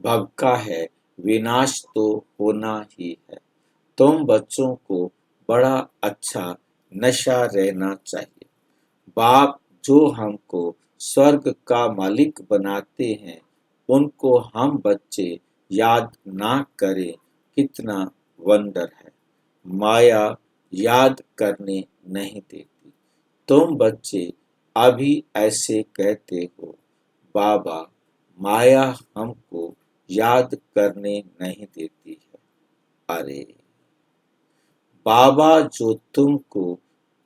भवका है, विनाश तो होना ही है। तुम बच्चों को बड़ा अच्छा नशा रहना चाहिए। बाप जो हमको स्वर्ग का मालिक बनाते हैं, उनको हम बच्चे याद ना करें, कितना वंडर है। माया याद करने नहीं देती। तुम बच्चे अभी ऐसे कहते हो, बाबा माया हमको याद करने नहीं देती है। अरे बाबा जो तुमको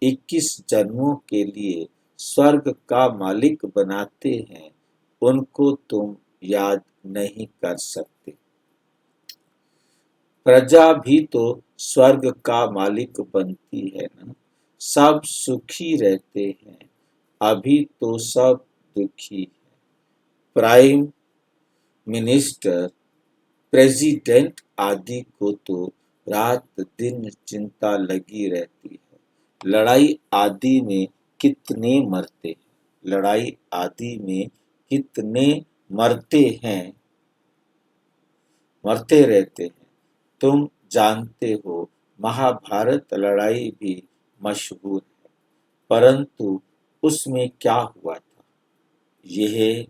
21 जन्मों के लिए स्वर्ग का मालिक बनाते हैं, उनको तुम याद नहीं कर सकते। प्रजा भी तो स्वर्ग का मालिक बनती है ना। सब सुखी रहते हैं, अभी तो सब दुखी है। प्राइम मिनिस्टर, प्रेसिडेंट आदि को तो रात दिन चिंता लगी रहती है। लड़ाई आदि में कितने मरते हैं, लड़ाई आदि में कितने मरते रहते हैं। तुम जानते हो, महाभारत लड़ाई भी मशहूर है, परंतु उसमें क्या हुआ था, यह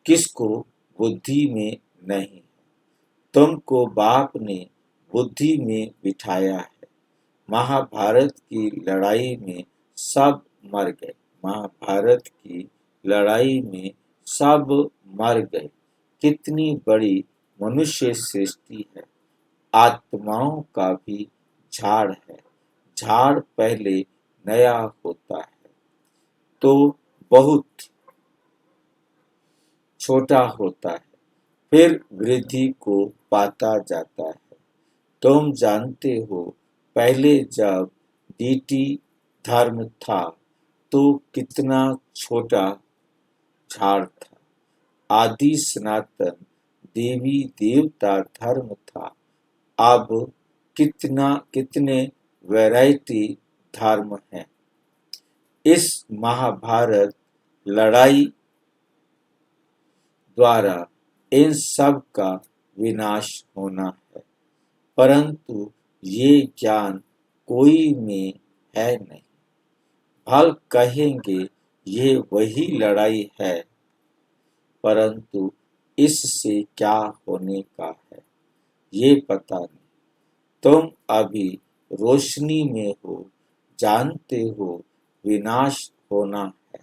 किसको बुद्धि में नहीं। तुमको बाप ने बुद्धि में बिठाया है। महाभारत की लड़ाई में सब मर गए। महाभारत की लड़ाई में सब मर गए। कितनी बड़ी मनुष्य सृष्टि है। आत्माओं का भी झाड़ है। झाड़ पहले नया होता है तो बहुत छोटा होता है, फिर वृद्धि को पाता जाता है। तुम जानते हो, पहले जब डीटी धर्म था तो कितना छोटा झाड़ था। आदि सनातन देवी देवता धर्म था। अब कितने वैरायटी धर्म हैं। इस महाभारत लड़ाई द्वारा इन सब का विनाश होना है, परंतु ये ज्ञान कोई में है नहीं। भल कहेंगे ये वही लड़ाई है, परंतु इससे क्या होने का है ये पता नहीं। तुम अभी रोशनी में हो, जानते हो विनाश होना है,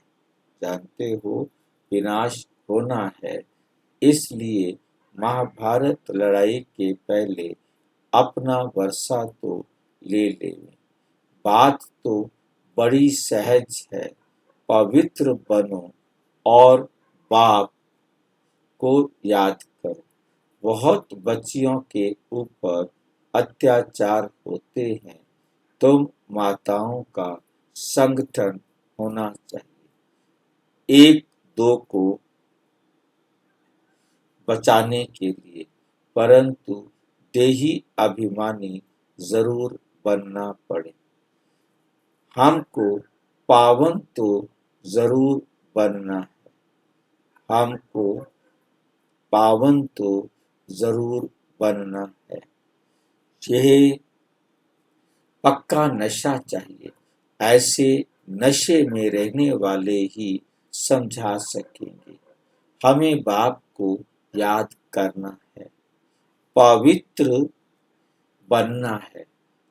जानते हो विनाश होना है। इसलिए महाभारत लड़ाई के पहले अपना वर्षा तो ले लें। बात तो बड़ी सहज है, पवित्र बनो और बाप को याद करो। बहुत बच्चियों के ऊपर अत्याचार होते हैं। तुम माताओं का संगठन होना चाहिए, एक दो को बचाने के लिए, परंतु देही अभिमानी जरूर बनना पड़े। हमको पावन तो जरूर बनना है, हमको पावन तो जरूर बनना है। यह पक्का नशा चाहिए। ऐसे नशे में रहने वाले ही समझा सकेंगे। हमें बाप को याद करना है, पवित्र बनना है।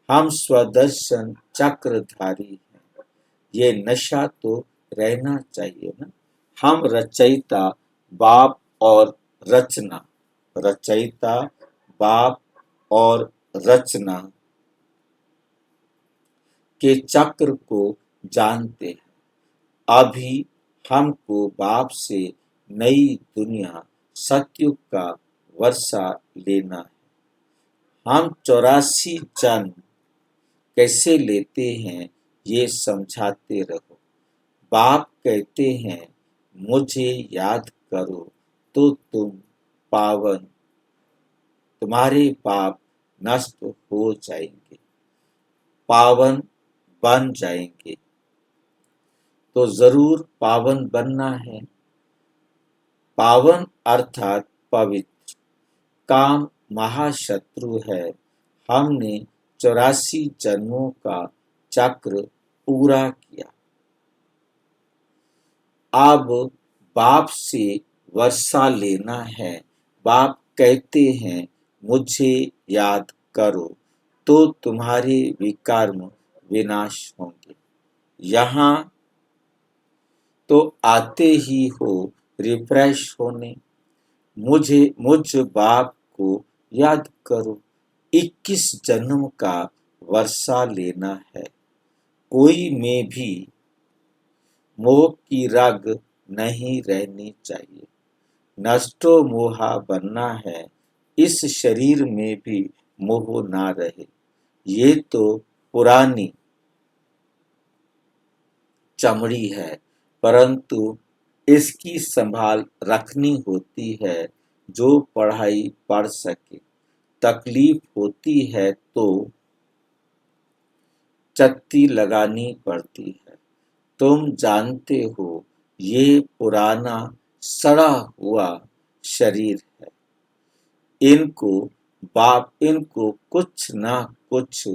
हम स्वदर्शन चक्रधारी हैं। ये नशा तो रहना चाहिए ना। हम रचयिता बाप और रचना, रचयिता बाप और रचना के चक्र को जानते हैं। अभी हमको बाप से नई दुनिया सतयुग का वर्षा लेना है। हम 84 जन्म कैसे लेते हैं ये समझाते रहो। बाप कहते हैं मुझे याद करो तो तुम पावन, तुम्हारे पाप नष्ट हो जाएंगे, पावन बन जाएंगे। तो जरूर पावन बनना है। पावन अर्थात पवित्र। काम महाशत्रु है। हमने 84 जन्मों का चक्र पूरा किया। अब बाप से वर्षा लेना है। बाप कहते हैं मुझे याद करो तो तुम्हारे विकर्म विनाश होंगे। यहाँ तो आते ही हो रिफ्रेश होने। मुझ बाप को याद करो। 21 जन्म का वर्षा लेना है। कोई में भी मोह की रग नहीं रहनी चाहिए। नष्टो मोहा बनना है। इस शरीर में भी मोह ना रहे। ये तो पुरानी चमड़ी है, परंतु इसकी संभाल रखनी होती है। जो पढ़ाई पढ़ सके। तकलीफ होती है तो चत्ती लगानी पड़ती है। तुम जानते हो ये पुराना सड़ा हुआ शरीर है। इनको कुछ ना कुछ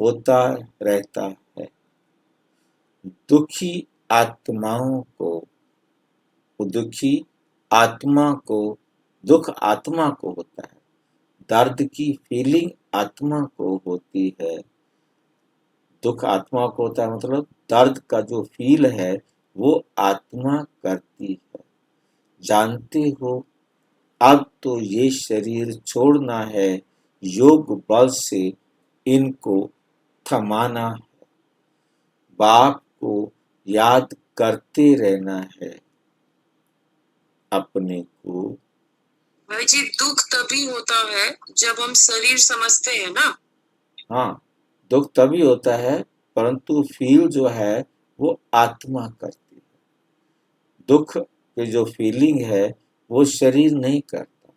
होता रहता है। दुखी आत्माओं को दुख आत्मा को होता है। दर्द की फीलिंग आत्मा को होती है। दुख आत्मा को होता है मतलब दर्द का जो फील है वो आत्मा करती है। जानते हो अब तो ये शरीर छोड़ना है। योग बल से इनको थमाना है। बाप को याद करते रहना है अपने को। भाई जी, दुख तभी होता है जब हम शरीर समझते हैं ना। हाँ, दुख तभी होता है, परंतु फील जो है वो आत्मा करती है। दुख की जो फीलिंग है वो शरीर नहीं करता।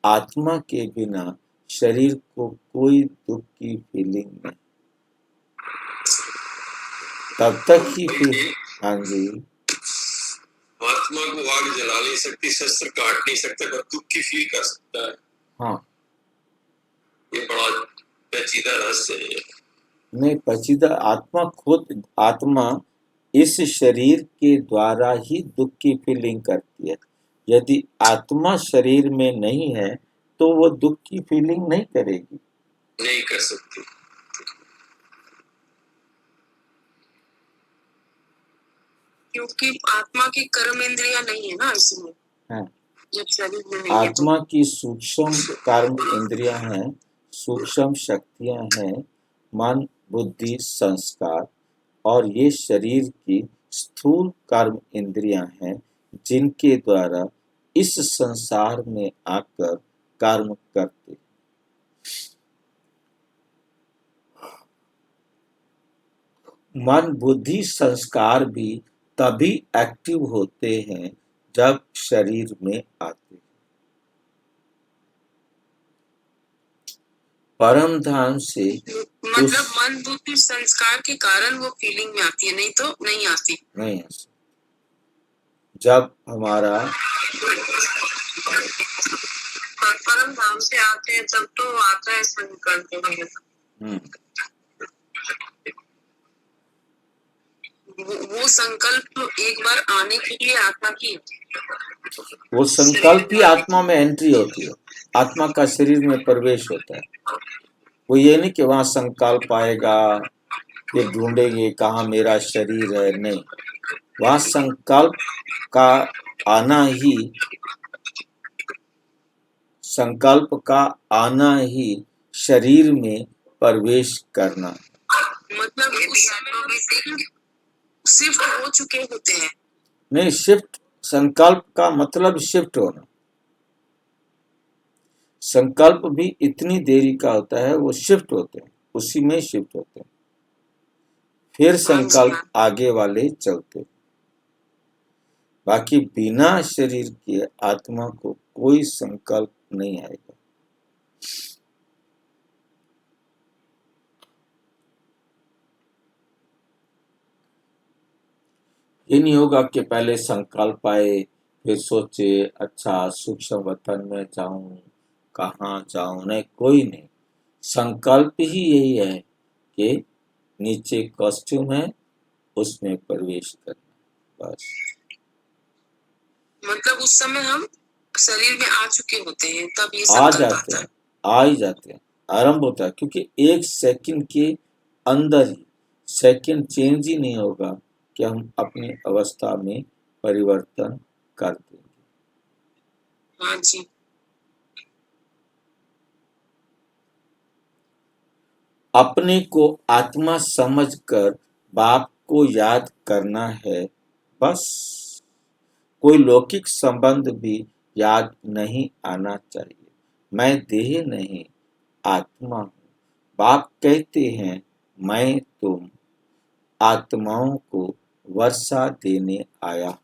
आत्मा के बिना शरीर को कोई दुख की फीलिंग नहीं। तब तक ही फील। हाँ जी। आत्मा को आग जला नहीं सकती, शस्त्र काट नहीं सकता, पर दुख की फील कर सकता है। हाँ, ये बड़ा पेचीदा रहस्य है। नहीं पेचीदा आत्मा इस शरीर के द्वारा ही दुख की फीलिंग करती है। यदि आत्मा शरीर में नहीं है तो वो दुख की फीलिंग नहीं करेगी, नहीं कर सकती। क्योंकि आत्मा की कर्म इंद्रिया नहीं है ना, इसलिए हाँ। जब शरीर में नहीं है तो। आत्मा की सूक्ष्म कर्म इंद्रियां हैं, सूक्ष्म शक्तियां हैं, मन बुद्धि संस्कार, और ये शरीर की स्थूल कर्म इंद्रियां हैं जिनके द्वारा इस संसार में आकर कर्म करते। मन बुद्धि संस्कार भी तभी एक्टिव होते हैं जब शरीर में आते हैं। परम धाम से मतलब मन बुद्धि संस्कार के कारण वो फीलिंग में आती है, नहीं तो नहीं आती। नहीं आ सकते। जब हमारा परम धाम से आते हैं तब तो आता है संकल्प वगैरह। वो संकल्प एक बार आने के लिए आत्मा की, वो संकल्प ही आत्मा में एंट्री होती है। आत्मा का शरीर में प्रवेश होता है। वो ये नहीं कि वहां संकल्प आएगा फिर ढूंढेंगे कहाँ मेरा शरीर है, नहीं। वहां संकल्प का आना ही संकल्प का आना ही शरीर में प्रवेश करना। मतलब उस समय हम शिफ्ट हो चुके होते हैं। नहीं, शिफ्ट, संकल्प का मतलब शिफ्ट होना। संकल्प भी इतनी देरी का होता है, वो शिफ्ट होते हैं, उसी में शिफ्ट होते हैं, फिर संकल्प आगे वाले चलते। बाकी बिना शरीर के आत्मा को कोई संकल्प नहीं आएगा। ये नहीं होगा कि पहले संकल्प आए, फिर सोचे अच्छा सूक्ष्म वतन में जाऊं, कहाँ जाऊं, नहीं, कोई नहीं। संकल्प ही यही है कि नीचे कॉस्ट्यूम है, उसमें प्रवेश करना, बस। मतलब उस समय हम शरीर में आ चुके होते हैं, तब ये आ संकल्प जाते आता हैं, है। आ ही जाते हैं, आरंभ होता है, क्योंकि एक सेकंड के अंदर ही, सेकंड चेंज ही नहीं होगा कि हम अपनी अवस्था में परिवर्तन कर देंगे। हाँ जी। अपने को आत्मा समझकर बाप को याद करना है, बस। कोई लौकिक संबंध भी याद नहीं आना चाहिए। मैं देह नहीं, आत्मा हूँ। बाप कहते हैं मैं तुम आत्माओं को वर्षा देने आया हूँ।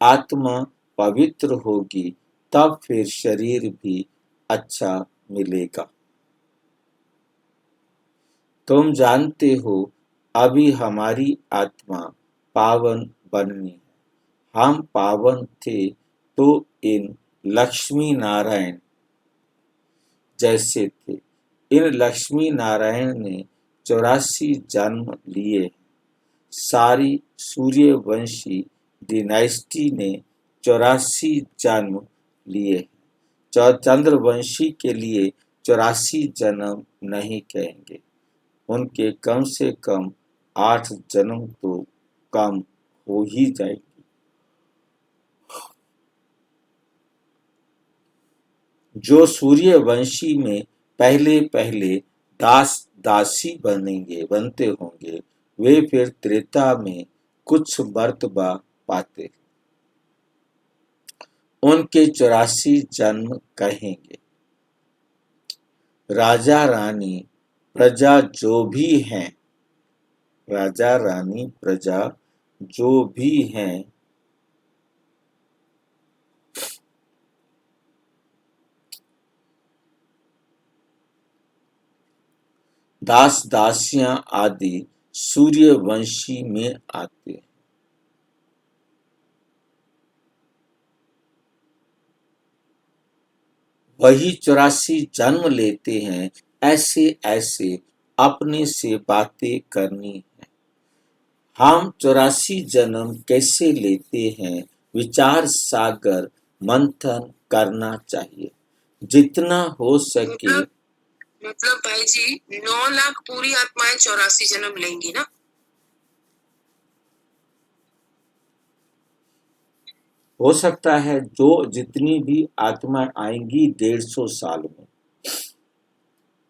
आत्मा पवित्र होगी तब फिर शरीर भी अच्छा मिलेगा। तुम जानते हो अभी हमारी आत्मा पावन बननी है। हम पावन थे तो इन लक्ष्मी नारायण जैसे थे। इन लक्ष्मी नारायण ने 84 जन्म लिए। सारी सूर्यवंशी डिनाइस्टी ने 84 जन्म लिए। चंद्रवंशी के लिए 84 जन्म नहीं कहेंगे, उनके कम से कम 8 जन्म तो कम हो ही जाएगी। जो सूर्यवंशी में पहले पहले दास दासी बनते होंगे, वे फिर त्रेता में कुछ मर्तबा पाते, उनके 84 जन्म कहेंगे। राजा रानी प्रजा जो भी हैं, राजा रानी प्रजा जो भी हैं, दास दासियां आदि सूर्यवंशी में आते हैं। वही 84 जन्म लेते हैं। ऐसे ऐसे अपने से बातें करनी है। हम 84 जन्म कैसे लेते हैं, विचार सागर मंथन करना चाहिए, जितना हो सके। मतलब भाई जी 9 लाख पूरी आत्माएं 84 जन्म लेंगी ना? हो सकता है जो जितनी भी आत्माएं आएंगी 150 साल में,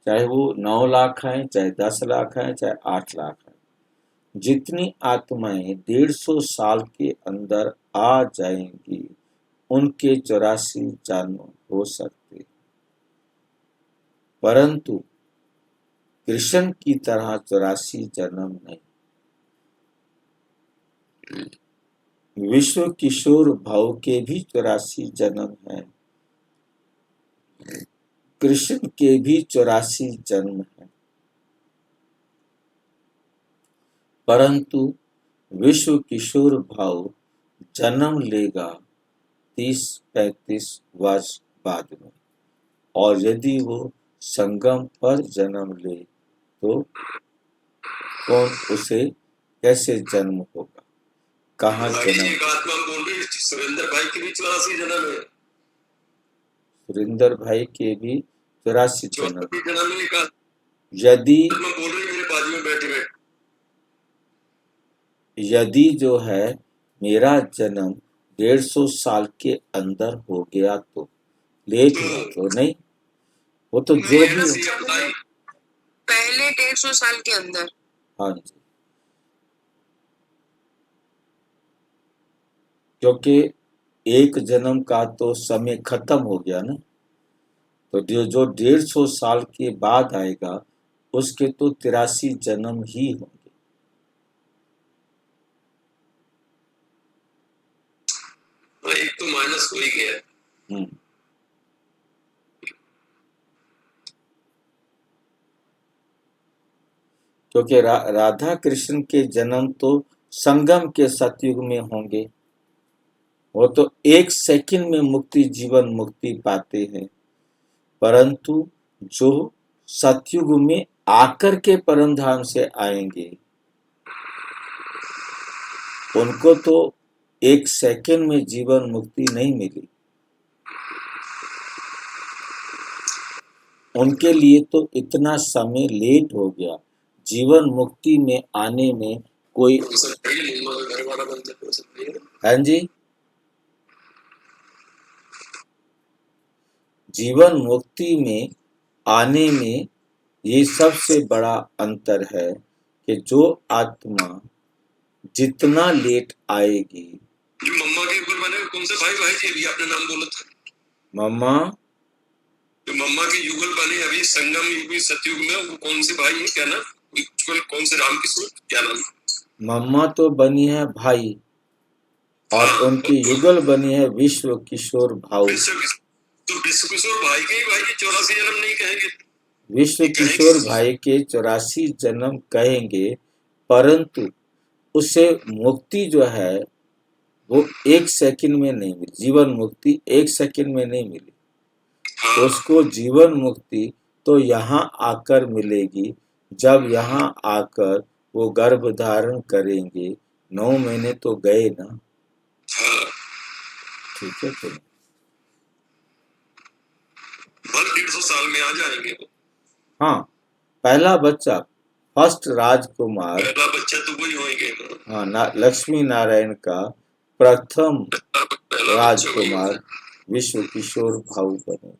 चाहे वो 9 लाख हैं, चाहे 10 लाख हैं, चाहे 8 लाख हैं, जितनी आत्माएं 150 साल के अंदर आ जाएंगी, उनके 84 जन्म हो सकते, परंतु कृष्ण की तरह 84 जन्म नहीं। विश्व किशोर भाव के भी 84 जन्म हैं, कृष्ण के भी 84 जन्म हैं, परंतु विश्व किशोर भाव जन्म लेगा 30-35 वर्ष बाद में, और यदि वो संगम पर जन्म ले तो कौन उसे कैसे जन्म होगा, कहाँ जन्म। एक आत्मा बोल रही सुरेंद्र भाई की भी 84 जन्म है। सुरेंद्र भाई के भी 84 जन्म। जन्म यदि बोल रही मेरे बाजू में बैठे बैठे, यदि जो है मेरा जन्म 150 साल के अंदर हो गया तो, लेट हुआ तो नहीं, वो तो जो भी मेरा हो। से अप्लाई पहले 150 साल के अंदर। हाँ जी, क्योंकि एक जन्म का तो समय खत्म हो गया ना, तो जो 150 साल के बाद आएगा उसके तो 83 जन्म ही होंगे। एक तो माइनस हो ही गया। हम्म, क्योंकि राधा कृष्ण के जन्म तो संगम के सतयुग में होंगे, वो तो एक सेकंड में मुक्ति जीवन मुक्ति पाते हैं, परंतु जो सतयुग में आकर के परम धाम से आएंगे उनको तो एक सेकंड में जीवन मुक्ति नहीं मिली, उनके लिए तो इतना समय लेट हो गया जीवन मुक्ति में आने में। कोई हो सकता है कि मम्मा का घर वाला बन जाए, हो सकता है। हाँ जी, जीवन मुक्ति में आने में ये सबसे बड़ा अंतर है कि जो आत्मा जितना लेट आएगी। जो मम्मा के ऊपर बने कौन से भाई भाई थे, अभी आपने नाम बोला था, मम्मा जो मम्मा के युगल बने अभी संगम युग में सतयुग में, वो कौन से भाई है, क्या नाम, कौन से राम किशोर, क्या नाम? मम्मा तो बनी है भाई और हाँ, उनकी युगल बनी है विश्व किशोर भाऊ। तो विश्व किशोर भाई के ही भाई के 84 जन्म नहीं कहेंगे? विश्व किशोर भाई के 84 जन्म कहेंगे, परंतु उसे मुक्ति जो है वो एक सेकंड में नहीं मिली, जीवन मुक्ति एक सेकंड में नहीं मिली। हाँ, उसको जीवन मुक्ति तो यहाँ आकर मिलेगी, जब यहाँ आकर वो गर्भ धारण करेंगे। 9 महीने तो गए ना, हाँ, ठीक है। तो बस 150 साल में आ जाएंगे वो। हाँ, पहला बच्चा फर्स्ट राजकुमार, पहला बच्चा तो वही होएंगे। हाँ, लक्ष्मी नारायण का प्रथम पहला बच्चा वही राजकुमार होगा। विश्व किशोर भाऊ बने।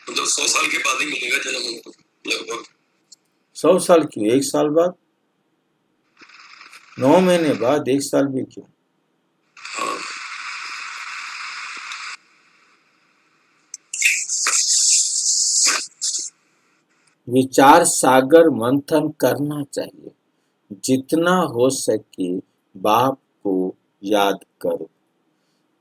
मतलब 100 साल के बाद ही मिलेगा जन्म उनको लगभग। 100 साल क्यों, 1 साल बाद, 9 महीने बाद, 1 साल भी क्यों। हाँ, विचार सागर मंथन करना चाहिए, जितना हो सके बाप को याद करो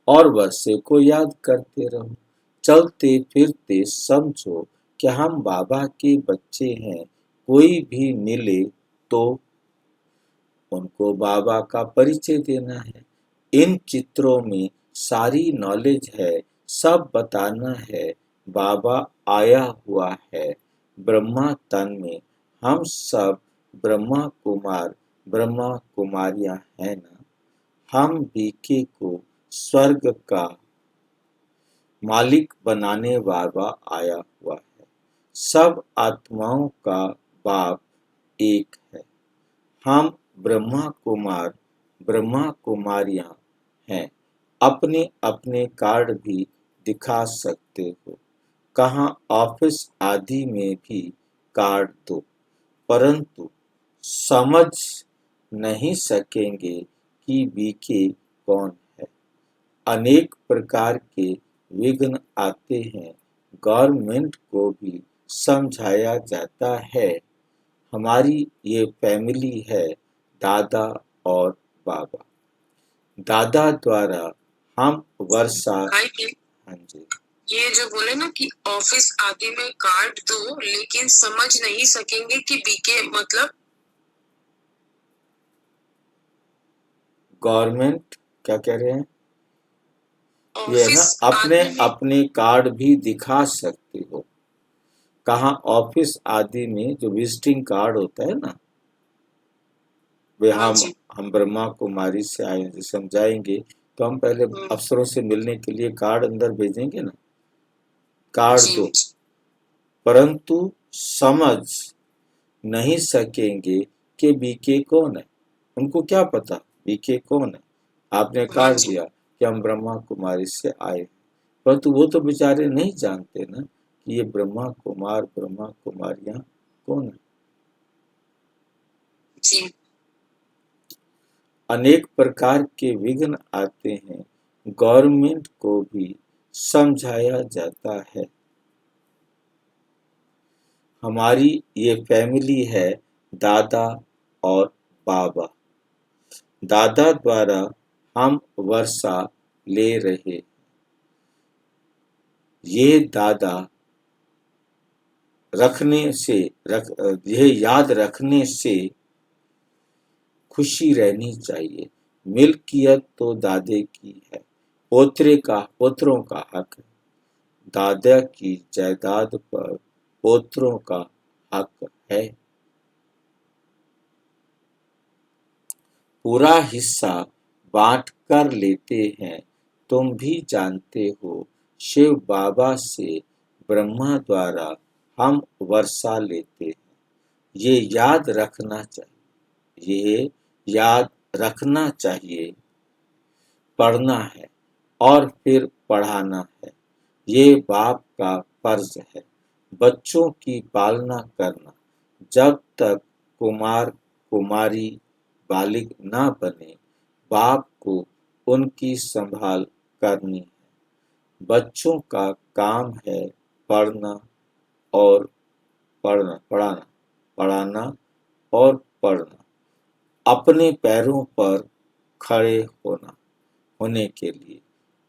और वर्षे को याद करते रहो। चलते फिरते समझो कि हम बाबा के बच्चे हैं। कोई भी मिले तो उनको बाबा का परिचय देना है। इन चित्रों में सारी नॉलेज है, सब बताना है। बाबा आया हुआ है ब्रह्मा तन में, हम सब ब्रह्मा कुमार ब्रह्मा कुमारियां हैं ना। हम बीके को स्वर्ग का मालिक बनाने वाला आया हुआ है। सब आत्माओं का बाप एक है। हम ब्रह्मा कुमार ब्रह्मा कुमारियां हैं। अपने अपने कार्ड भी दिखा सकते हो, कहाँ ऑफिस आदि में भी कार्ड दो, परंतु समझ नहीं सकेंगे कि बीके कौन है। अनेक प्रकार के विघ्न आते हैं, गवर्नमेंट को भी समझाया जाता है। हमारी ये फैमिली है, दादा और बाबा। दादा द्वारा हम वर्षा, भाई जी, हाँ जी, ये जो बोले ना कि ऑफिस आदि में कार्ड दो, लेकिन समझ नहीं सकेंगे कि बीके मतलब गवर्नमेंट क्या कह रहे हैं, ये है ना, ऑफिस अपने आदि में अपने कार्ड भी दिखा सकते हो। कहाँ ऑफिस आदि में जो विजिटिंग कार्ड होता है ना, वे हाँ जी, हम ब्रह्मा कुमारी से आए हैं, जैसे हम जाएंगे तो हम पहले अफसरों से मिलने के लिए कार्ड अंदर भेजेंगे ना, कार्ड जी, दो, परंतु समझ नहीं सकेंगे कि बीके कौन है। उनको क्या पता बीके कौन है। आपने कार्ड जी। दिया कि हम ब्रह्मा कुमारी से आए, परंतु वो तो बेचारे नहीं जानते ना कि ये ब्रह्मा कुमारियां कौन है। जी। अनेक प्रकार के विघ्न आते हैं, गवर्नमेंट को भी समझाया जाता है। हमारी ये फैमिली है दादा और बाबा। दादा द्वारा हम वर्षा ले रहे, ये दादा ये याद रखने से खुशी रहनी चाहिए। मिल्कियत तो दादे की है, पोत्रों का हक है। दादा की जायदाद पर पोत्रों का हक है। पूरा हिस्सा बांट कर लेते हैं। तुम भी जानते हो, शिव बाबा से ब्रह्मा द्वारा हम वर्षा लेते हैं। ये याद रखना चाहिए, पढ़ना है और फिर पढ़ाना है। ये बाप का फर्ज है, बच्चों की पालना करना। जब तक कुमार कुमारी बालिग ना बने, बाप को उनकी संभाल करनी है। बच्चों का काम है पढ़ना और पढ़ाना और पढ़ना, अपने पैरों पर खड़े होने के लिए।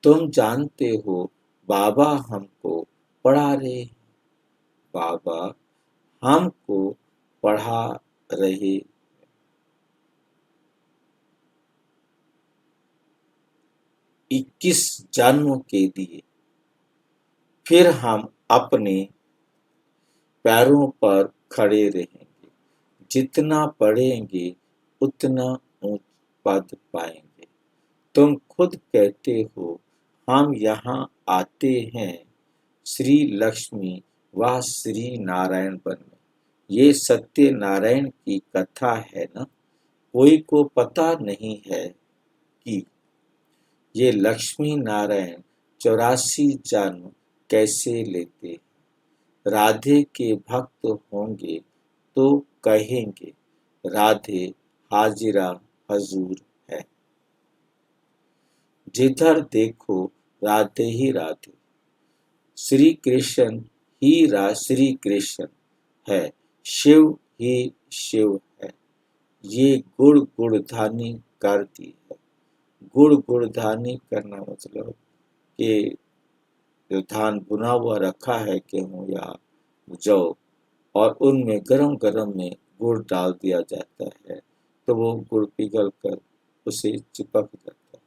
तुम जानते हो, बाबा हमको पढ़ा रहे हैं। बाबा हमको पढ़ा रहे। 21 जन्म के लिए फिर हम अपने पैरों पर खड़े रहेंगे। जितना पढ़ेंगे उतना ऊंच पद पाएंगे। तुम खुद कहते हो, हम यहाँ आते हैं श्री लक्ष्मी व श्री नारायण बनने। ये सत्य नारायण की कथा है ना। कोई को पता नहीं है कि ये लक्ष्मी नारायण 84 जन्म कैसे लेते। राधे के भक्त होंगे तो कहेंगे, राधे हाजिरा हजूर है। जिधर देखो राधे ही राधे। श्री कृष्ण ही श्री कृष्ण है, शिव ही शिव है। ये गुड़धानी कर दी है। गुड़धानी करना मतलब कि जो धान बुना हुआ रखा है, गेहूं या जौ, और उनमें गरम में गुड़ डाल दिया जाता है, तो वो गुड़ पिघल कर उसे चिपक जाता है।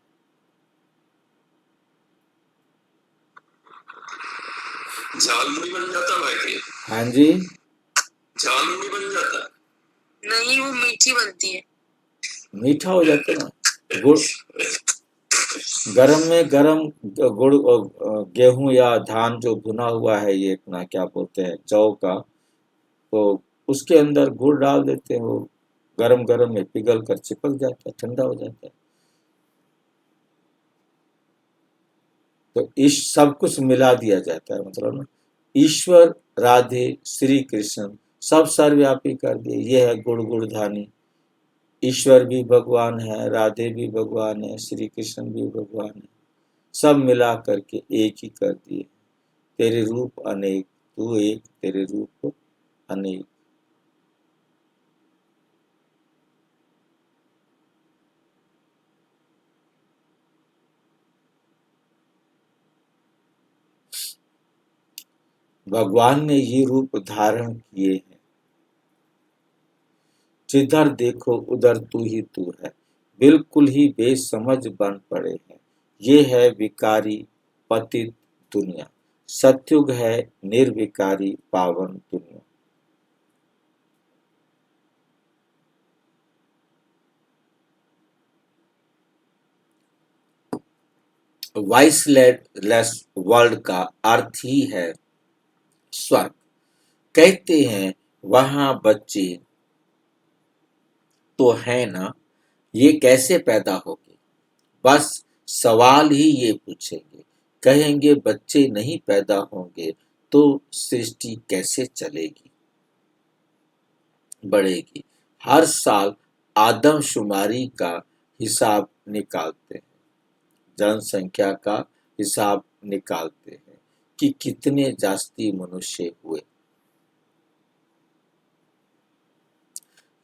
झालमुड़ी बन जाता भाई। हाँ जी, झालमुड़ी बन जाता। नहीं, वो मीठी बनती है। मीठा हो जाता है ना। गुड़ गरम गुड़, गेहूं या धान जो भुना हुआ है, ये अपना क्या बोलते हैं, जौ का, तो उसके अंदर गुड़ डाल देते हैं। वो गरम में पिघल कर चिपक जाता है, ठंडा हो जाता है। तो इस सब कुछ मिला दिया जाता है, मतलब ना, ईश्वर राधे श्री कृष्ण सब सर्वव्यापी कर दिए। ये है गुड़धानी। ईश्वर भी भगवान है, राधे भी भगवान है, श्री कृष्ण भी भगवान है। सब मिला करके एक ही कर दिए। तेरे रूप अनेक, तू एक, तेरे रूप अनेक। भगवान ने ये रूप धारण किए हैं। जिधर देखो उधर तू ही तू है। बिल्कुल ही बेसमझ बन पड़े हैं। ये है विकारी पतित दुनिया। सत्युग है निर्विकारी पावन दुनिया। वाइसलेस वर्ल्ड का अर्थ ही है स्वर्ग। कहते हैं वहां बच्चे तो है ना, ये कैसे पैदा होगी? बस सवाल ही ये पूछेंगे, कहेंगे बच्चे नहीं पैदा होंगे तो सृष्टि कैसे चलेगी, बढ़ेगी। हर साल आदमशुमारी का हिसाब निकालते हैं, जनसंख्या का हिसाब निकालते हैं कि कितने जास्ती मनुष्य हुए।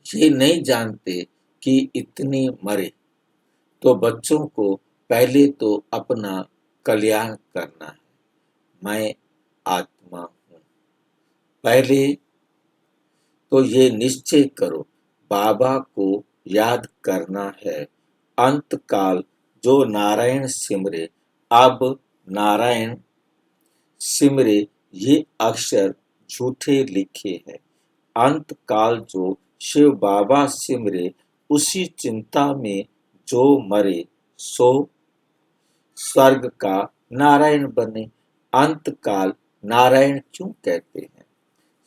ये नहीं जानते कि इतने मरे, तो बच्चों को पहले तो अपना कल्याण करना है। मैं आत्मा हूँ। पहले तो ये निश्चय करो, बाबा को याद करना है। अंतकाल जो नारायण सिमरे, अब नारायण सिमरे, ये अक्षर झूठे लिखे हैं। अंतकाल जो शिव बाबा सिमरे, उसी चिंता में जो मरे, सो स्वर्ग का नारायण बने। अंतकाल नारायण क्यों कहते हैं?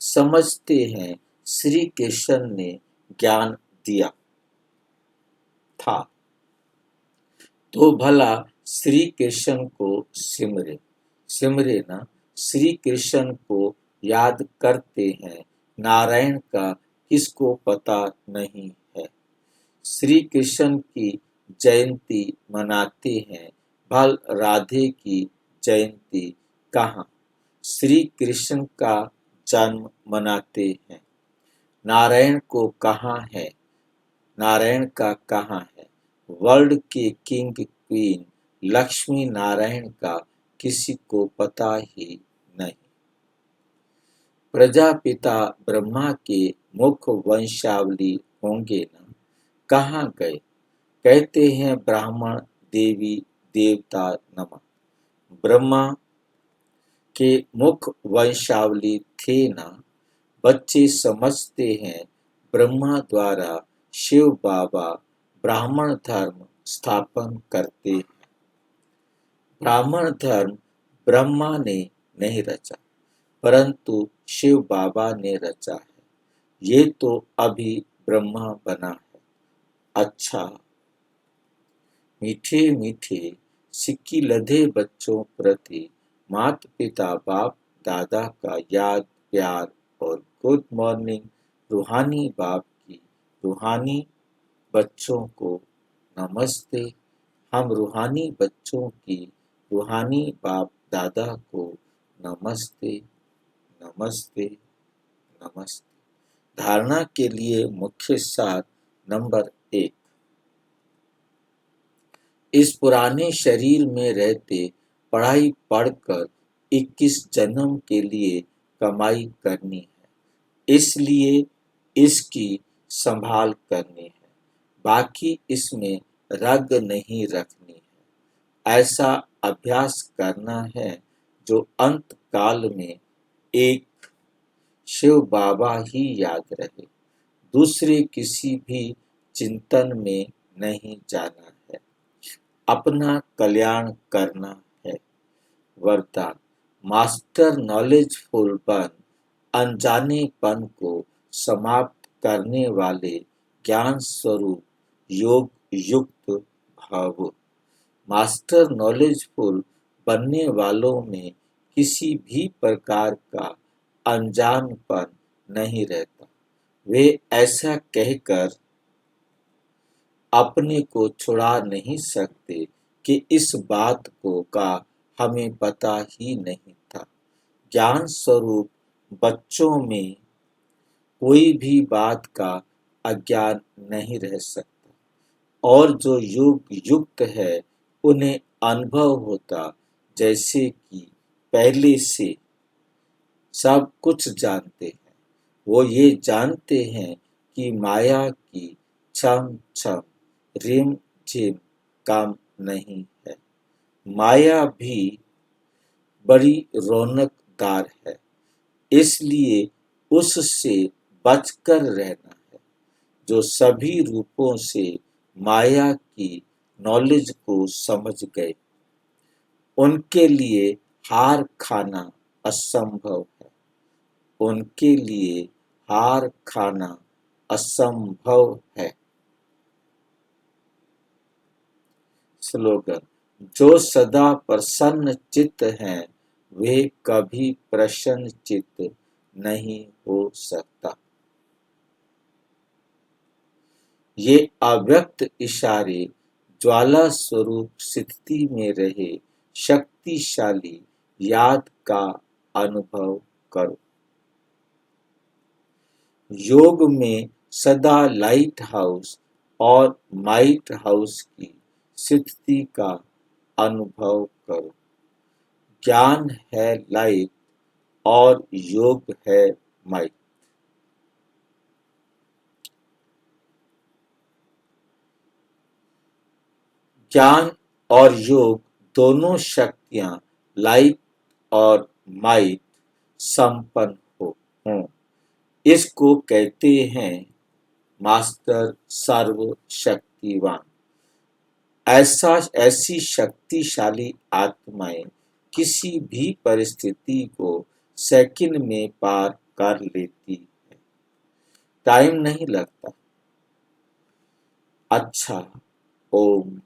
समझते हैं श्री कृष्ण ने ज्ञान दिया था, तो भला श्री कृष्ण को सिमरे सिमरे ना। श्री कृष्ण को याद करते हैं, नारायण का किसको पता नहीं है। श्री कृष्ण की जयंती मनाते हैं, भल राधे की जयंती कहाँ। श्री कृष्ण का जन्म मनाते हैं, नारायण को कहाँ है, नारायण का कहाँ है। वर्ल्ड के किंग क्वीन लक्ष्मी नारायण का किसी को पता ही नहीं। प्रजापिता ब्रह्मा के मुख वंशावली होंगे ना, कहाँ गए। कहते हैं ब्राह्मण देवी देवता नमः। ब्रह्मा के मुख वंशावली थे ना। बच्चे समझते हैं ब्रह्मा द्वारा शिव बाबा ब्राह्मण धर्म स्थापन करते हैं। ब्राह्मण धर्म ब्रह्मा ने नहीं रचा, परंतु शिव बाबा ने रचा है। ये तो अभी ब्रह्मा बना है। अच्छा, मीठे मीठे सिक्की लधे बच्चों प्रति माता पिता बाप दादा का याद प्यार और गुड मॉर्निंग। रूहानी बाप की रूहानी बच्चों को नमस्ते। हम रूहानी बच्चों की रूहानी बाप दादा को नमस्ते नमस्ते नमस्ते। धारणा के लिए मुख्य सार नंबर 1, इस पुराने शरीर में रहते पढ़ाई पढ़कर 21 जन्म के लिए कमाई करनी है, इसलिए इसकी संभाल करनी है। बाकी इसमें रग नहीं रखनी है। ऐसा अभ्यास करना है जो अंत काल में एक शिव बाबा ही याद रहे, दूसरे किसी भी चिंतन में नहीं जाना है। अपना कल्याण करना है। वरदान, मास्टर नॉलेजफुल बन, अनजानेपन को समाप्त करने वाले ज्ञान स्वरूप योग युक्त भाव। मास्टर नॉलेजफुल बनने वालों में किसी भी प्रकार का अनजानपन नहीं रहता। वे ऐसा कहकर अपने को छुड़ा नहीं सकते कि इस बात को का हमें पता ही नहीं था। ज्ञान स्वरूप बच्चों में कोई भी बात का अज्ञान नहीं रह सकता, और जो योग युक्त है उन्हें अनुभव होता जैसे कि पहले से सब कुछ जानते हैं। वो ये जानते हैं कि माया की छम छम रिम झिम काम नहीं है। माया भी बड़ी रौनकदार है, इसलिए उससे बचकर रहना है। जो सभी रूपों से माया की नॉलेज को समझ गए, उनके लिए हार खाना असंभव है। उनके लिए हार खाना असंभव है। स्लोगन, जो सदा प्रसन्न चित्त हैं वे कभी प्रसन्न चित्त नहीं हो सकता। ये अव्यक्त इशारे ज्वाला स्वरूप स्थिति में रहे शक्तिशाली याद का अनुभव करो। योग में सदा लाइट हाउस और माइट हाउस की स्थिति का अनुभव करो। ज्ञान है लाइट और योग है माइट। ज्ञान और योग दोनों शक्तियां लाइट और माइट संपन्न हों, इसको कहते हैं मास्टर सर्वशक्तिवान। ऐसी शक्तिशाली आत्माएं किसी भी परिस्थिति को सेकंड में पार कर लेती है। टाइम नहीं लगता। अच्छा, ओम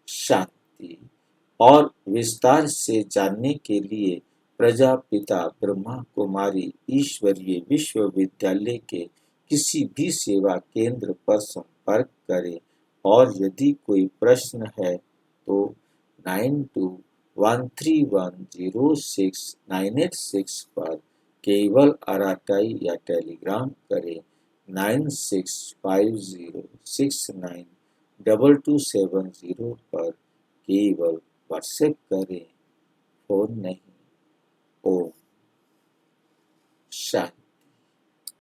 शांति। और विस्तार से जानने के लिए प्रजापिता ब्रह्मा कुमारी ईश्वरीय विश्वविद्यालय के किसी भी सेवा केंद्र पर संपर्क करें और यदि कोई प्रश्न है तो 9213106986 पर केवल अराटाई या टेलीग्राम करें। 9650692270 पर केवल व्हाट्सएप करें, फोन नहीं। ओम शांति।